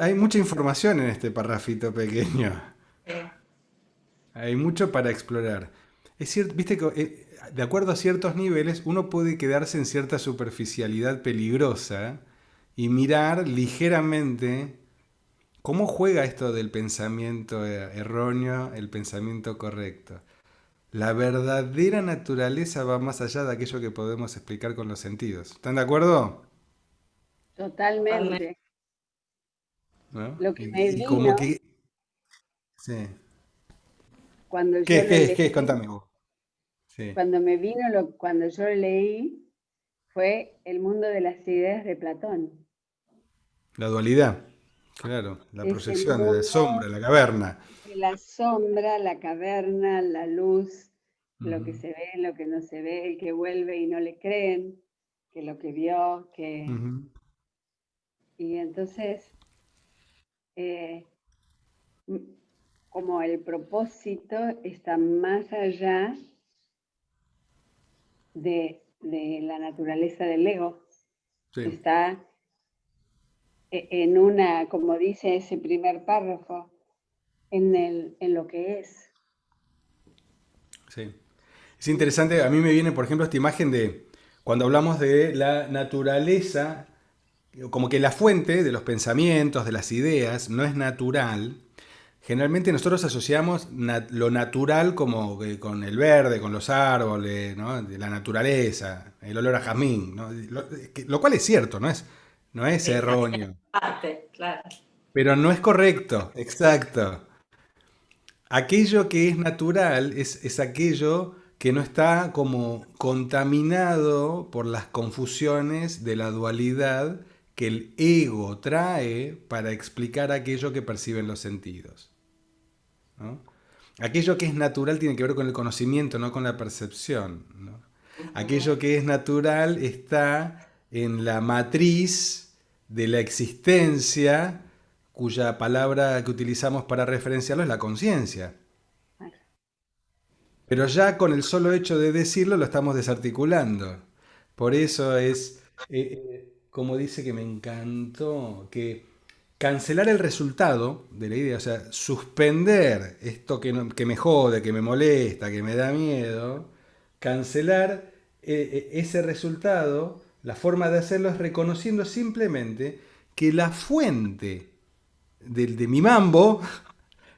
Hay mucha información en este parrafito pequeño. Eh, Hay mucho para explorar. Es cierto, viste que de acuerdo a ciertos niveles uno puede quedarse en cierta superficialidad peligrosa y mirar ligeramente cómo juega esto del pensamiento erróneo, el pensamiento correcto. La verdadera naturaleza va más allá de aquello que podemos explicar con los sentidos. ¿Están de acuerdo? Totalmente. ¿No? Lo que me Y como vino que... Sí. cuando ¿Qué yo es? lo ¿Qué es? leí, ¿Qué es? Contame vos. Sí. cuando yo lo leí, fue el mundo de las ideas de Platón. La dualidad. Claro, la Es el proyección, la mundo sombra, la caverna. de la sombra, la caverna, la luz, lo que Ujú, se ve, lo que no se ve, el que vuelve y no le creen, que lo que vio, que... ujú. Y entonces, eh, como el propósito está más allá de la naturaleza del ego, Sí, está en una, como dice ese primer párrafo, en lo que es. sí. Es interesante, a mí me viene, por ejemplo, esta imagen de cuando hablamos de la naturaleza, como que la fuente de los pensamientos, de las ideas, no es natural. Generalmente nosotros asociamos lo natural como con el verde, con los árboles, ¿no? De la naturaleza, el olor a jazmín, ¿no? Lo cual es cierto, no es sí, erróneo, parte, claro. pero no es correcto, exacto. Aquello que es natural es aquello que no está como contaminado por las confusiones de la dualidad que el ego trae para explicar aquello que perciben los sentidos, ¿no? Aquello que es natural tiene que ver con el conocimiento, no con la percepción, ¿no? Ujú. Aquello que es natural está en la matriz de la existencia, cuya palabra que utilizamos para referenciarlo es la conciencia. Pero ya con el solo hecho de decirlo lo estamos desarticulando. Por eso es, como dice que me encantó, que cancelar el resultado de la idea, o sea, suspender esto que me jode, que me molesta, que me da miedo, cancelar ese resultado, la forma de hacerlo es reconociendo simplemente que la fuente de mi mambo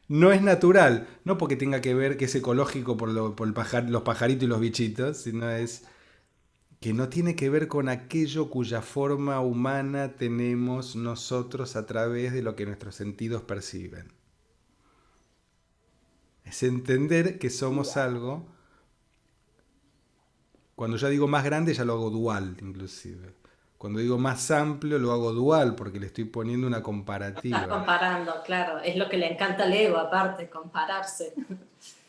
no es natural, no porque tenga que ver que es ecológico por los pajaritos y los bichitos, sino es que no tiene que ver con aquello cuya forma humana tenemos nosotros a través de lo que nuestros sentidos perciben. Es entender que somos algo, cuando ya digo más grande ya lo hago dual inclusive. Cuando digo más amplio lo hago dual porque le estoy poniendo una Estás comparativa. comparando, claro. Es lo que le encanta al ego, aparte, compararse.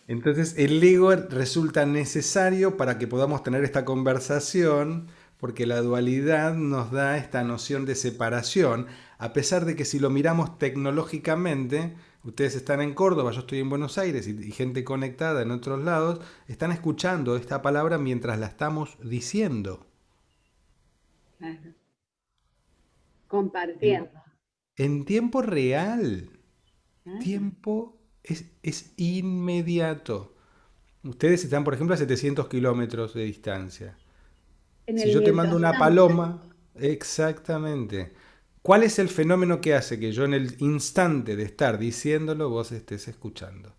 Entonces el ego resulta necesario para que podamos tener esta conversación, porque la dualidad nos da esta noción de separación, a pesar de que si lo miramos tecnológicamente, ustedes están en Córdoba, yo estoy en Buenos Aires y gente conectada en otros lados, están escuchando esta palabra mientras la estamos diciendo. Claro. En, Compartiendo. en tiempo real, Ah, tiempo es inmediato. Ustedes están, por ejemplo, a 700 kilómetros de distancia. en Si el yo te mando mientras una tanto. paloma, exactamente. ¿Cuál es el fenómeno que hace que yo en el instante de estar diciéndolo vos estés escuchando?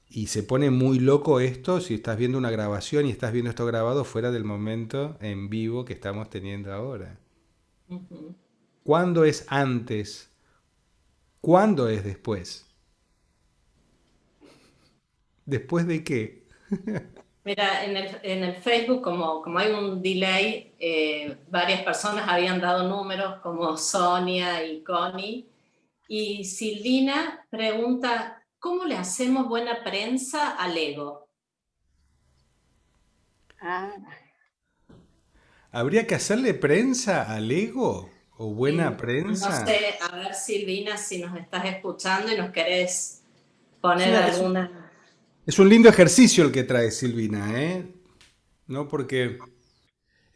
Y se pone muy loco esto si estás viendo una grabación y estás viendo esto grabado fuera del momento en vivo que estamos teniendo ahora. Ujú. ¿Cuándo es antes? ¿Cuándo es después? ¿Después de qué? Mira, en el Facebook, como hay un delay, varias personas habían dado números como Sonia y Connie, y Silvina pregunta, ¿cómo le hacemos buena prensa al ego? Ah, ¿Habría que hacerle prensa al ego? ¿O buena No prensa? sé, a ver Silvina, si nos estás escuchando y nos querés poner alguna... Es un lindo ejercicio el que trae Silvina, ¿eh? ¿No? Porque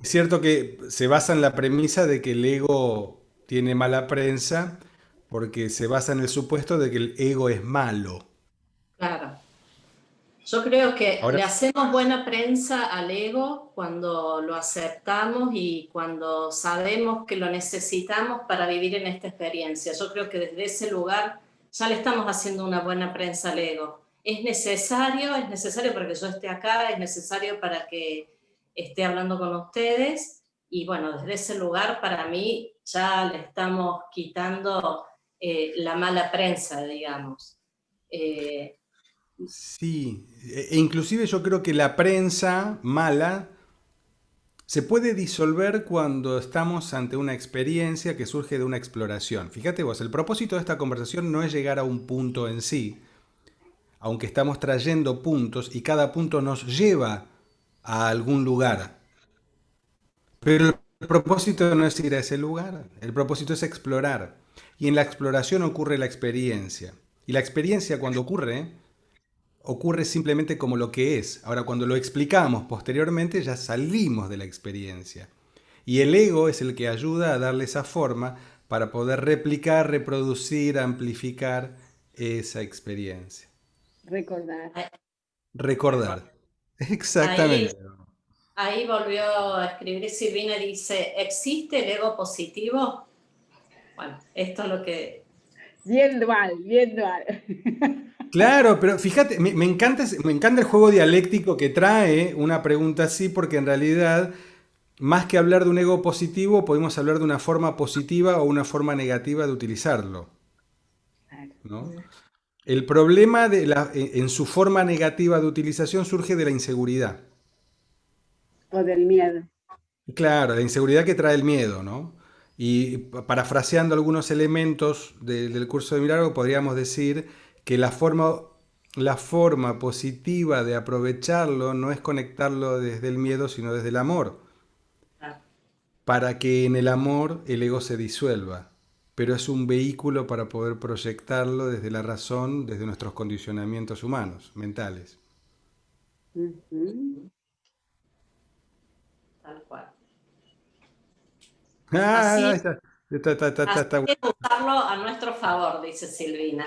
es cierto que se basa en la premisa de que el ego tiene mala prensa, porque se basa en el supuesto de que el ego es malo. Claro. Yo creo que Ahora, le hacemos buena prensa al ego cuando lo aceptamos y cuando sabemos que lo necesitamos para vivir en esta experiencia. Yo creo que desde ese lugar ya le estamos haciendo una buena prensa al ego. Es necesario para que yo esté acá, es necesario para que esté hablando con ustedes y bueno, desde ese lugar para mí ya le estamos quitando la mala prensa, digamos. sí, e inclusive yo creo que la prensa mala se puede disolver cuando estamos ante una experiencia que surge de una exploración. Fíjate vos, el propósito de esta conversación no es llegar a un punto en sí, aunque estamos trayendo puntos y cada punto nos lleva a algún lugar. Pero el propósito no es ir a ese lugar, el propósito es explorar. Y en la exploración ocurre la experiencia. Y la experiencia cuando ocurre, ocurre simplemente como lo que es. Ahora, cuando lo explicamos posteriormente, ya salimos de la experiencia. Y el ego es el que ayuda a darle esa forma para poder replicar, reproducir, amplificar esa experiencia. Recordar. Recordar. Ahí, Exactamente. ahí volvió a escribir Silvina y dice, ¿existe el ego positivo? Bueno, esto es lo que... Bien dual, bien dual. Claro, pero fíjate, me encanta el juego dialéctico que trae una pregunta así, porque en realidad, más que hablar de un ego positivo, podemos hablar de una forma positiva o una forma negativa de utilizarlo, Claro. ¿no? El problema en su forma negativa de utilización surge de la inseguridad. O del miedo. Claro, la inseguridad que trae el miedo, ¿no? Y parafraseando algunos elementos del curso de Milagro, podríamos decir que la forma positiva de aprovecharlo no es conectarlo desde el miedo, sino desde el amor, para que en el amor el ego se disuelva. Pero es un vehículo para poder proyectarlo desde la razón, desde nuestros condicionamientos humanos, mentales. Ujú. Tal cual. Ah, ahí Así, está. Está así bueno. que usarlo a nuestro favor, dice Silvina.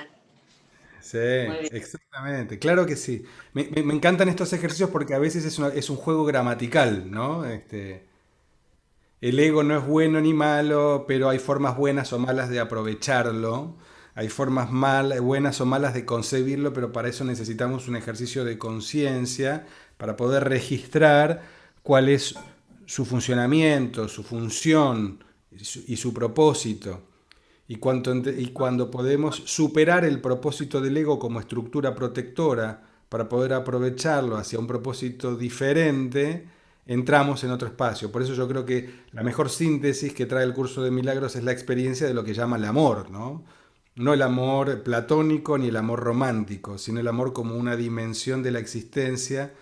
Sí, Muy bien. exactamente, claro que sí. Me encantan estos ejercicios porque a veces es un juego gramatical, ¿no? El ego no es bueno ni malo, pero hay formas buenas o malas de aprovecharlo. Hay formas buenas o malas de concebirlo, pero para eso necesitamos un ejercicio de conciencia para poder registrar cuál es su funcionamiento, su función y su propósito. Y cuando podemos superar el propósito del ego como estructura protectora para poder aprovecharlo hacia un propósito diferente, entramos en otro espacio. Por eso yo creo que la mejor síntesis que trae el curso de milagros es la experiencia de lo que llama el amor, ¿no? No el amor platónico ni el amor romántico, sino el amor como una dimensión de la existencia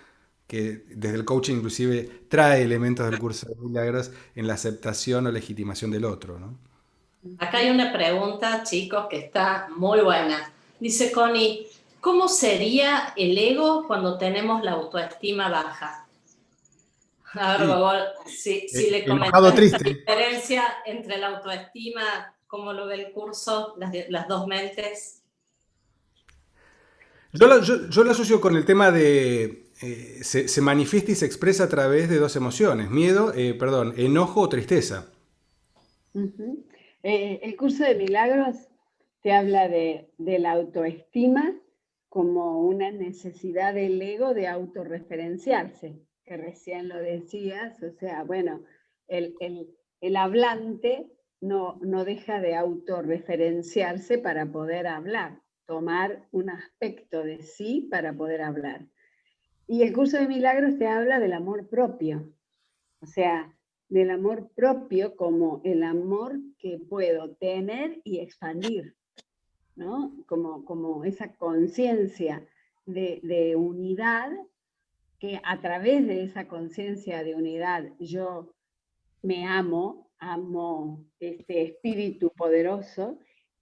que desde el coaching inclusive trae elementos del curso de milagros en la aceptación o legitimación del otro, ¿no? Acá hay una pregunta, chicos, que está muy buena. Dice Connie, ¿cómo sería el ego cuando tenemos la autoestima baja? A ver, Y Gogol, si le enojado comentás esta triste. diferencia entre la autoestima, cómo lo ve el curso, las dos mentes. Yo lo asocio con el tema de se manifiesta y se expresa a través de dos emociones, miedo, perdón, enojo o tristeza. Ujú. El curso de milagros te habla de la autoestima como una necesidad del ego de autorreferenciarse, que recién lo decías, o sea, bueno, el hablante no deja de autorreferenciarse para poder hablar, tomar un aspecto de sí para poder hablar. Y el curso de milagros te habla del amor propio, o sea, del amor propio como el amor que puedo tener y expandir, ¿no? Como esa conciencia de unidad, que a través de esa conciencia de unidad yo me amo este espíritu poderoso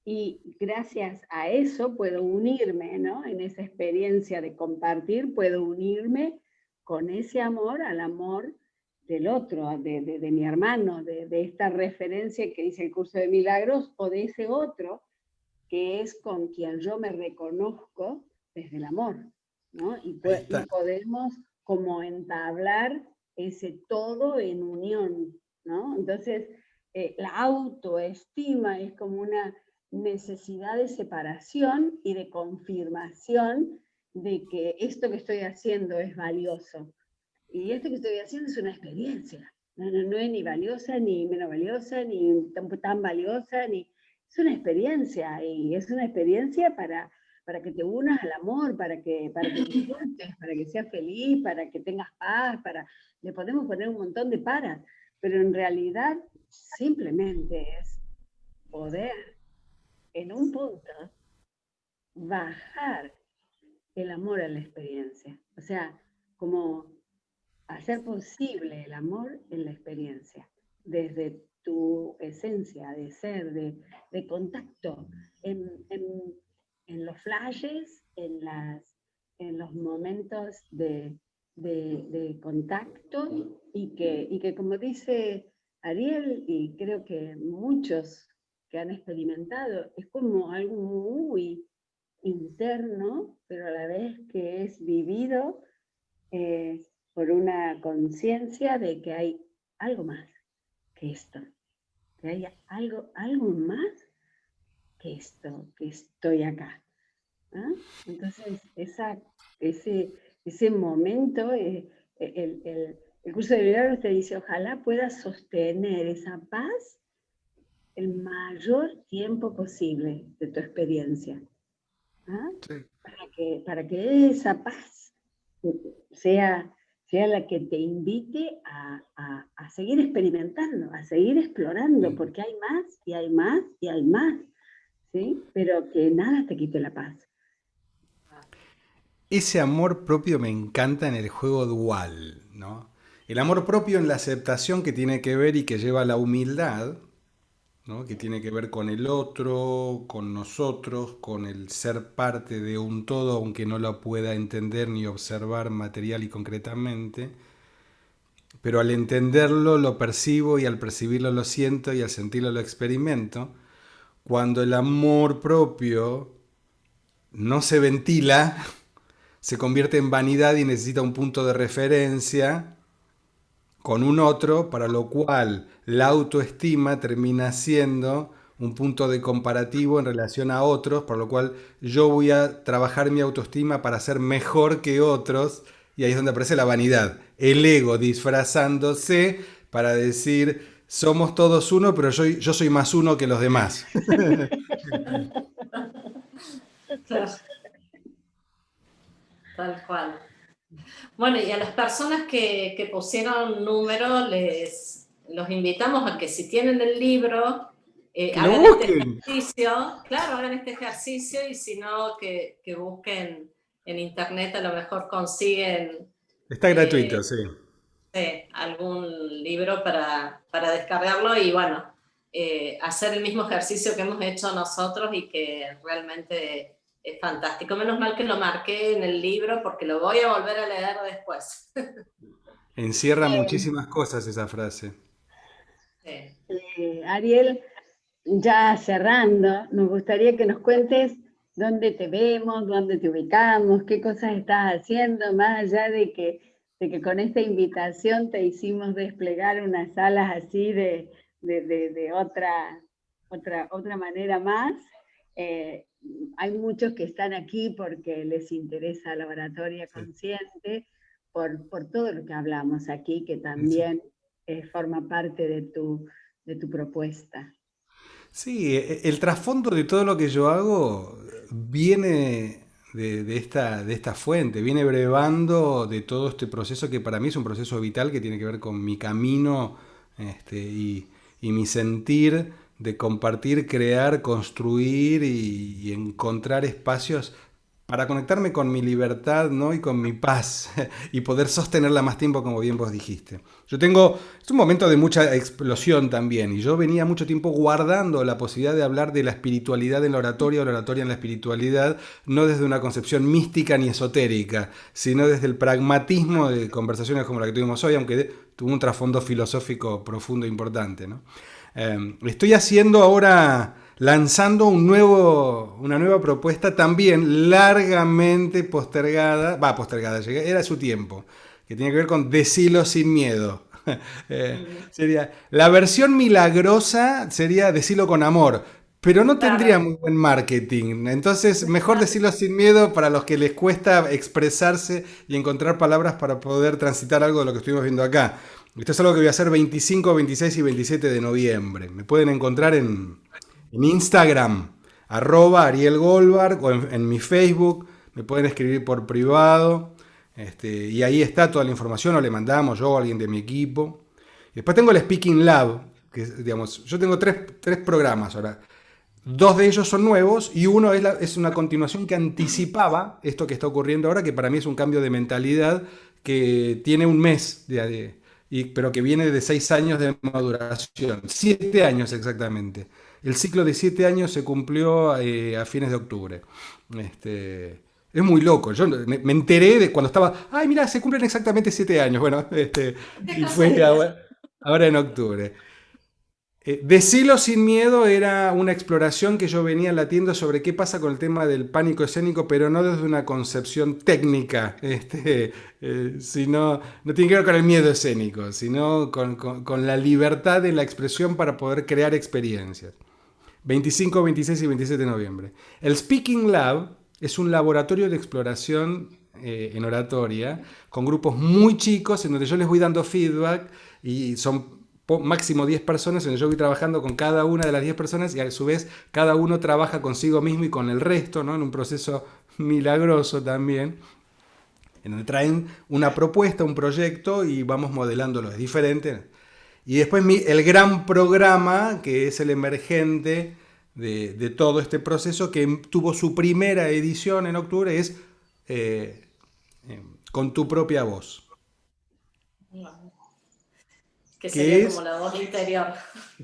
Y gracias a eso puedo unirme, ¿no? En esa experiencia de compartir, puedo unirme con ese amor al amor del otro, de mi hermano, de esta referencia que dice el curso de milagros, o de ese otro que es con quien yo me reconozco desde el amor, ¿no? Y podemos como entablar ese todo en unión, ¿no? Entonces, la autoestima es como una necesidad de separación y de confirmación de que esto que estoy haciendo es valioso. Y esto que estoy haciendo es una experiencia. No es ni valiosa, ni menos valiosa, ni tan valiosa, ni... Es una experiencia, y es una experiencia para que te unas al amor, para que disfrutes, para que seas feliz, para que tengas paz, le podemos poner un montón de paras, pero en realidad simplemente es poder en un punto bajar el amor a la experiencia. O sea, como hacer posible el amor en la experiencia, desde tu esencia de ser, de contacto, en los flashes, en los momentos de contacto, y que como dice Ariel, y creo que muchos que han experimentado, es como algo muy interno, pero a la vez que es vivido por una conciencia de que hay algo más que esto, que hay algo más que esto, que estoy acá, ¿no? Entonces, ese momento, el curso de milagros te dice, ojalá puedas sostener esa paz el mayor tiempo posible de tu experiencia, ¿ah? Sí. Para que esa paz sea la que te invite a seguir experimentando, a seguir explorando, porque hay más, y hay más, y hay más, ¿sí? Pero que nada te quite la paz. Ese amor propio me encanta en el juego dual, ¿no? El amor propio en la aceptación que tiene que ver y que lleva a la humildad, ¿no? Que tiene que ver con el otro, con nosotros, con el ser parte de un todo, aunque no lo pueda entender ni observar material y concretamente. Pero al entenderlo lo percibo, y al percibirlo lo siento, y al sentirlo lo experimento. Cuando el amor propio no se ventila, se convierte en vanidad y necesita un punto de referencia con un otro, para lo cual la autoestima termina siendo un punto de comparativo en relación a otros, por lo cual yo voy a trabajar mi autoestima para ser mejor que otros, y ahí es donde aparece la vanidad, el ego disfrazándose para decir somos todos uno, pero yo soy más uno que los demás. Claro, tal cual. Bueno, y a las personas que pusieron número, los invitamos a que si tienen el libro, Que lo hagan este busquen. ejercicio, claro, hagan este ejercicio, y si no, que busquen en internet, a lo mejor consiguen Está gratuito, sí. algún libro para descargarlo, y bueno, hacer el mismo ejercicio que hemos hecho nosotros, y que realmente es fantástico. Menos mal que lo marqué en el libro, porque lo voy a volver a leer después. Encierra muchísimas cosas esa frase. Sí. Ariel, ya cerrando, nos gustaría que nos cuentes dónde te vemos, dónde te ubicamos, qué cosas estás haciendo, más allá de que con esta invitación te hicimos desplegar unas alas así de otra manera más. Hay muchos que están aquí porque les interesa la oratoria Sí. consciente, por todo lo que hablamos aquí, que Sí. también forma parte de tu propuesta. Sí, el trasfondo de todo lo que yo hago viene de esta fuente, viene brevando de todo este proceso que para mí es un proceso vital, que tiene que ver con mi camino, y mi sentir de compartir, crear, construir y encontrar espacios para conectarme con mi libertad, ¿no? Y con mi paz y poder sostenerla más tiempo, como bien vos dijiste. Es un momento de mucha explosión también, y yo venía mucho tiempo guardando la posibilidad de hablar de la espiritualidad en la oratoria o la oratoria en la espiritualidad, no desde una concepción mística ni esotérica, sino desde el pragmatismo de conversaciones como la que tuvimos hoy, aunque tuvo un trasfondo filosófico profundo e importante, ¿no? Estoy haciendo ahora, lanzando una nueva propuesta también largamente postergada, era su tiempo, que tiene que ver con Decilo sin miedo. Sería, la versión milagrosa sería Decilo con amor, pero no tendría Claro. muy buen marketing. Entonces, mejor decirlo sin miedo para los que les cuesta expresarse y encontrar palabras para poder transitar algo de lo que estuvimos viendo acá. Esto es algo que voy a hacer 25, 26 y 27 de noviembre. Me pueden encontrar en Instagram, @Ariel Goldberg, o en mi Facebook. Me pueden escribir por privado. Y ahí está toda la información, o le mandamos yo o alguien de mi equipo. Y después tengo el Speaking Lab, que digamos, yo tengo tres programas ahora. Dos de ellos son nuevos y uno es una continuación que anticipaba esto que está ocurriendo ahora, que para mí es un cambio de mentalidad que tiene un mes, pero que viene de 6 años de maduración. 7 años exactamente. El ciclo de 7 años se cumplió a fines de octubre. Es muy loco. Yo me enteré de cuando estaba, ay, mira, se cumplen exactamente 7 años. Bueno, Qué y fue casualidad. ahora en octubre. Decilo sin miedo era una exploración que yo venía latiendo sobre qué pasa con el tema del pánico escénico, pero no desde una concepción técnica, sino, no tiene que ver con el miedo escénico, sino con la libertad de la expresión para poder crear experiencias. 25, 26 y 27 de noviembre. El Speaking Lab es un laboratorio de exploración en oratoria con grupos muy chicos en donde yo les voy dando feedback y son máximo 10 personas en donde yo voy trabajando con cada una de las 10 personas y a su vez cada uno trabaja consigo mismo y con el resto, ¿no? En un proceso milagroso también, en donde traen una propuesta, un proyecto y vamos modelándolo. Es diferente. Y después el gran programa, que es el emergente de todo este proceso, que tuvo su primera edición en octubre, es eh, Con tu propia voz. Que Que sería como es, la voz interior.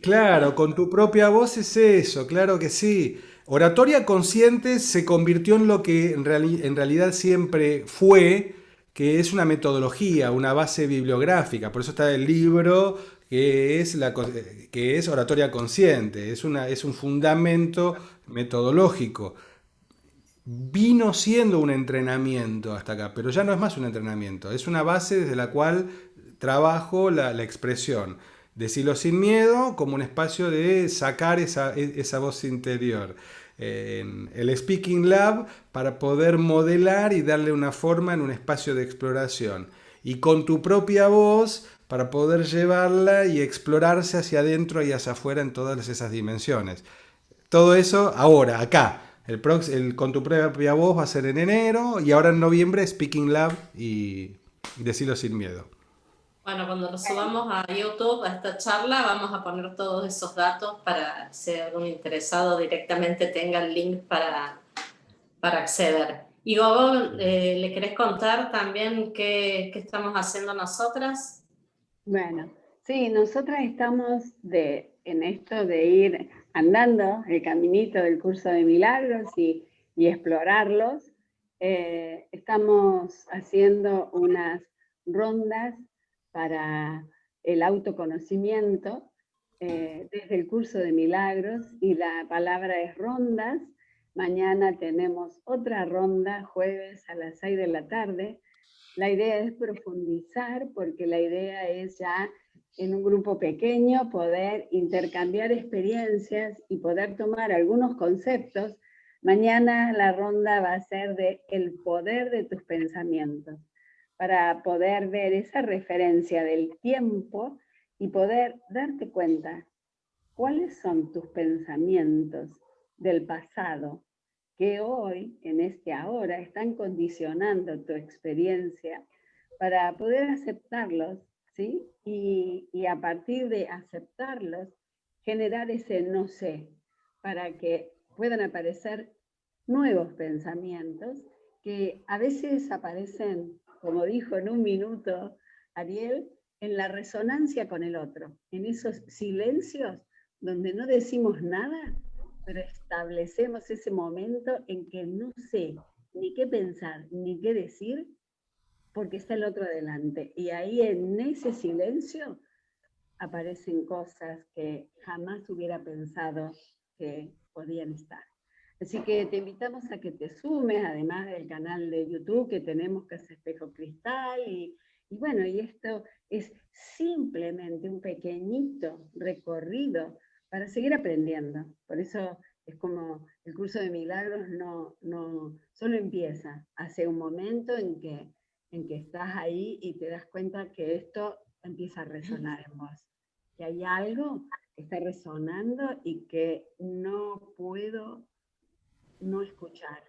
claro, con tu propia voz es eso, claro que sí. Oratoria consciente se convirtió en lo que en realidad siempre fue, que es una metodología, una base bibliográfica. Por eso está el libro que es oratoria consciente, es un fundamento metodológico. Vino siendo un entrenamiento hasta acá, pero ya no es más un entrenamiento, es una base desde la cual trabajo la expresión. Decirlo sin miedo como un espacio de sacar esa voz interior. El Speaking Lab para poder modelar y darle una forma en un espacio de exploración. Y con tu propia voz para poder llevarla y explorarse hacia adentro y hacia afuera en todas esas dimensiones. Todo eso ahora, acá. Con tu propia voz va a ser en enero y ahora en noviembre Speaking Lab y Decilo sin miedo. Bueno, cuando nos subamos a YouTube a esta charla vamos a poner todos esos datos para si algún interesado directamente tenga el link para acceder. Y Gogo, ¿le querés contar también qué estamos haciendo nosotras? Bueno, sí, nosotras estamos en esto de ir andando el caminito del curso de milagros y explorarlos. Estamos haciendo unas rondas para el autoconocimiento desde el curso de milagros y la palabra es rondas. Mañana tenemos otra ronda, jueves a las 6 de la tarde. La idea es profundizar porque la idea es ya en un grupo pequeño poder intercambiar experiencias y poder tomar algunos conceptos. Mañana la ronda va a ser de el poder de tus pensamientos, para poder ver esa referencia del tiempo y poder darte cuenta cuáles son tus pensamientos del pasado que hoy, en este ahora, están condicionando tu experiencia para poder aceptarlos, ¿sí? Y a partir de aceptarlos, generar ese no sé, para que puedan aparecer nuevos pensamientos que a veces aparecen, como dijo en un minuto Ariel, en la resonancia con el otro, en esos silencios donde no decimos nada, pero establecemos ese momento en que no sé ni qué pensar, ni qué decir, porque está el otro delante. Y ahí en ese silencio aparecen cosas que jamás hubiera pensado que podían estar. Así que te invitamos a que te sumes, además del canal de YouTube que tenemos, que es Espejo Cristal, y bueno, y esto es simplemente un pequeñito recorrido para seguir aprendiendo. Por eso es como el curso de milagros no solo empieza, hace un momento en que estás ahí y te das cuenta que esto empieza a resonar en vos, que hay algo que está resonando y que no puedo no escuchar.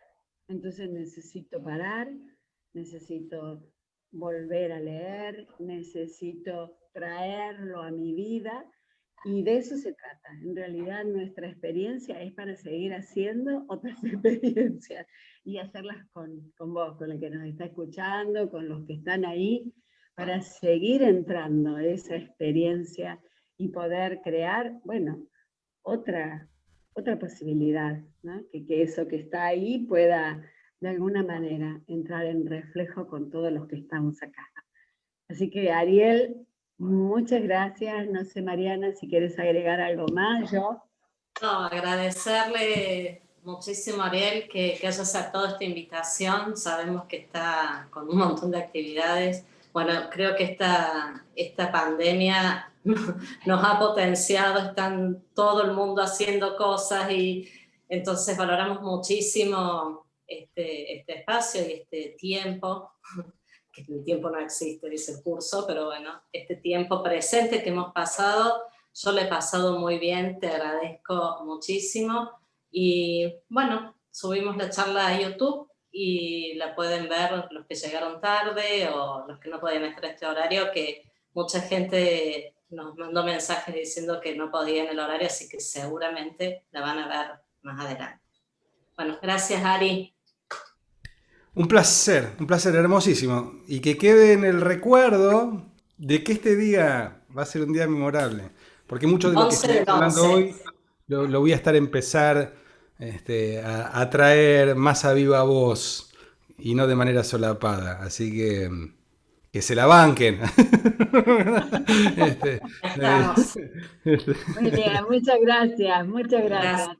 Entonces necesito parar, necesito volver a leer, necesito traerlo a mi vida, y de eso se trata. En realidad nuestra experiencia es para seguir haciendo otras experiencias y hacerlas con vos, con el que nos está escuchando, con los que están ahí, para seguir entrando en esa experiencia y poder crear, bueno, otra posibilidad, ¿no? Que eso que está ahí pueda de alguna manera entrar en reflejo con todos los que estamos acá. Así que Ariel, muchas gracias. No sé, Mariana, si quieres agregar algo más. Yo. No, agradecerle muchísimo a Ariel que haya aceptado esta invitación. Sabemos que está con un montón de actividades. Bueno, creo que esta pandemia nos ha potenciado, están todo el mundo haciendo cosas y entonces valoramos muchísimo este espacio y este tiempo, que el tiempo no existe, dice el curso, pero bueno, este tiempo presente que hemos pasado, yo lo he pasado muy bien, te agradezco muchísimo y bueno, subimos la charla a YouTube y la pueden ver los que llegaron tarde o los que no podían estar a este horario, que mucha gente nos mandó mensajes diciendo que no podía en el horario, así que seguramente la van a ver más adelante. Bueno, gracias Ari. Un placer hermosísimo. Y que quede en el recuerdo de que este día va a ser un día memorable. Porque mucho de lo que estamos hablando hoy lo voy a estar empezar a traer más a viva voz y no de manera solapada. Así que se la banquen. Muy bien, muchas gracias a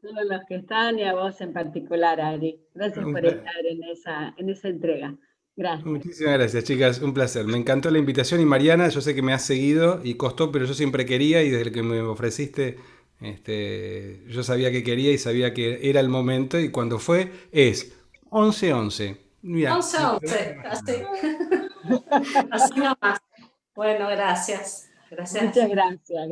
todos los que están y a vos en particular, Ari. Gracias por estar en esa entrega. Gracias. Muchísimas gracias, chicas, un placer. Me encantó la invitación y Mariana, yo sé que me has seguido y costó, pero yo siempre quería y desde que me ofreciste, yo sabía que quería y sabía que era el momento y cuando fue es 11:11. 11:11, así nomás. Bueno, gracias. Muchas gracias.